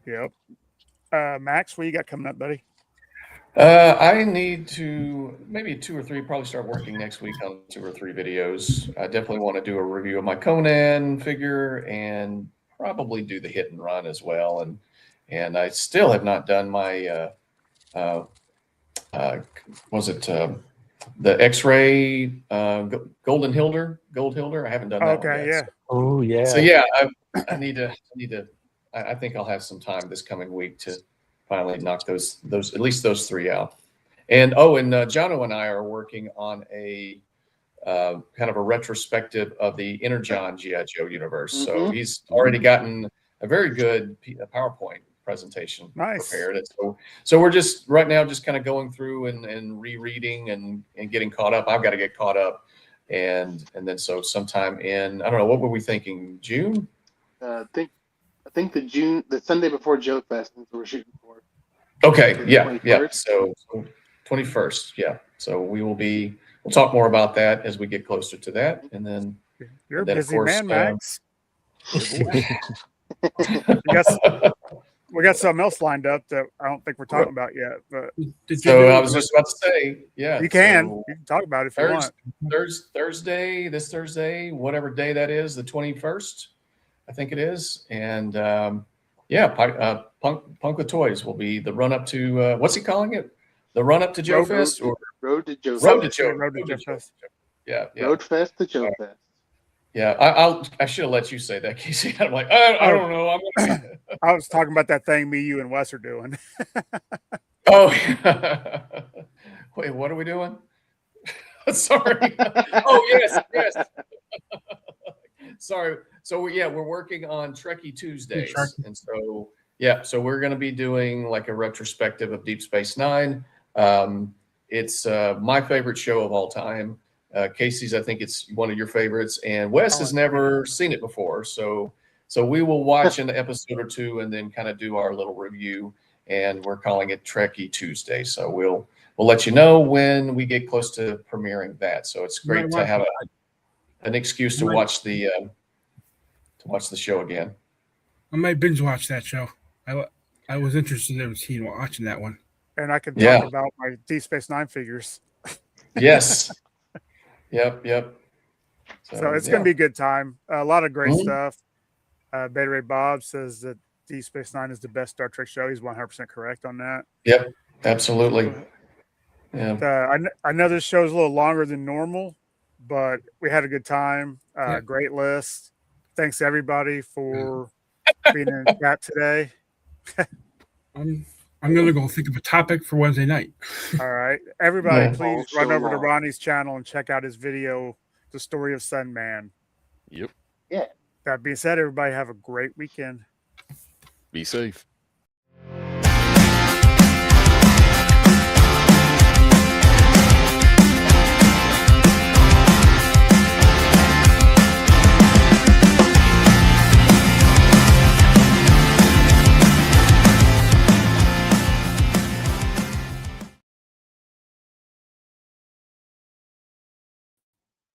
Yep. Max, what you got coming up, buddy? I need to maybe 2 or 3, probably start working next week on 2 or 3 videos. I definitely want to do a review of my Conan figure and probably do the hit and run as well. And I still have not done my the X-ray Gold Hilder. I haven't done that one Okay, yet. yeah. Oh yeah. So yeah, I need to. I think I'll have some time this coming week to finally knock those at least those 3 out. And Jono and I are working on a kind of a retrospective of the Energon GI Joe universe. So Mhm. he's already gotten a very good PowerPoint presentation Nice. prepared. And so we're just right now just kind of going through and rereading and getting caught up. I've got to get caught up. And then so sometime in, I don't know, what were we thinking? June? I think the Sunday before Joe Fest is what we're shooting for. Okay, The yeah. 21st? So 21st, yeah. So we'll talk more about that as we get closer to that. And then You're a And then, of busy course, man, Max. We got something else lined up that I don't think we're talking about yet, but did you so do- I was just about to say, yeah. you can. so You can talk about it if you want. this Thursday, whatever day that is, the 21st, I think it is. And Punk with Toys will be the run up to what's he calling it? The run up to Joe Road- Fest or Road to Joe Road to Fest. Joe. Road to Joe Fest. Yeah, yeah. Road Fest to Joe Fest. Yeah, I should have let you say that, Casey. I'm like, I don't know. I'm gonna I was talking about that thing me, you, and Wes are doing. Oh, wait, what are we doing? Sorry. Oh, yes, yes. Sorry. So we're working on Trekkie Tuesdays, Trekkie. and so so we're going to be doing like a retrospective of Deep Space Nine. It's my favorite show of all time. Casey's, I think it's one of your favorites, and Wes has never seen it before, so we will watch an episode or two and then kind of do our little review, and we're calling it Trekkie Tuesday. So we'll let you know when we get close to premiering that. So it's great to have an excuse to watch the show again. I might binge watch that show. I was interested in watching that one. And I can Yeah. talk about my Deep Space Nine figures. Yes. Yep. So it's going to be a good time. A lot of great Mhm. stuff. Beta Ray Bob says that Deep Space Nine is the best Star Trek show. He's 100% correct on that. Yep. Absolutely. Yeah. I know this show is a little longer than normal, but we had a good time. Yeah. Great list. Thanks everybody for being in chat today. I'm gonna go think of a topic for Wednesday night. All right, everybody, Yeah. please Oh, run so over to long. Ronnie's channel and check out his video, "The Story of Sunman." Yep. That being said, everybody have a great weekend. Be safe.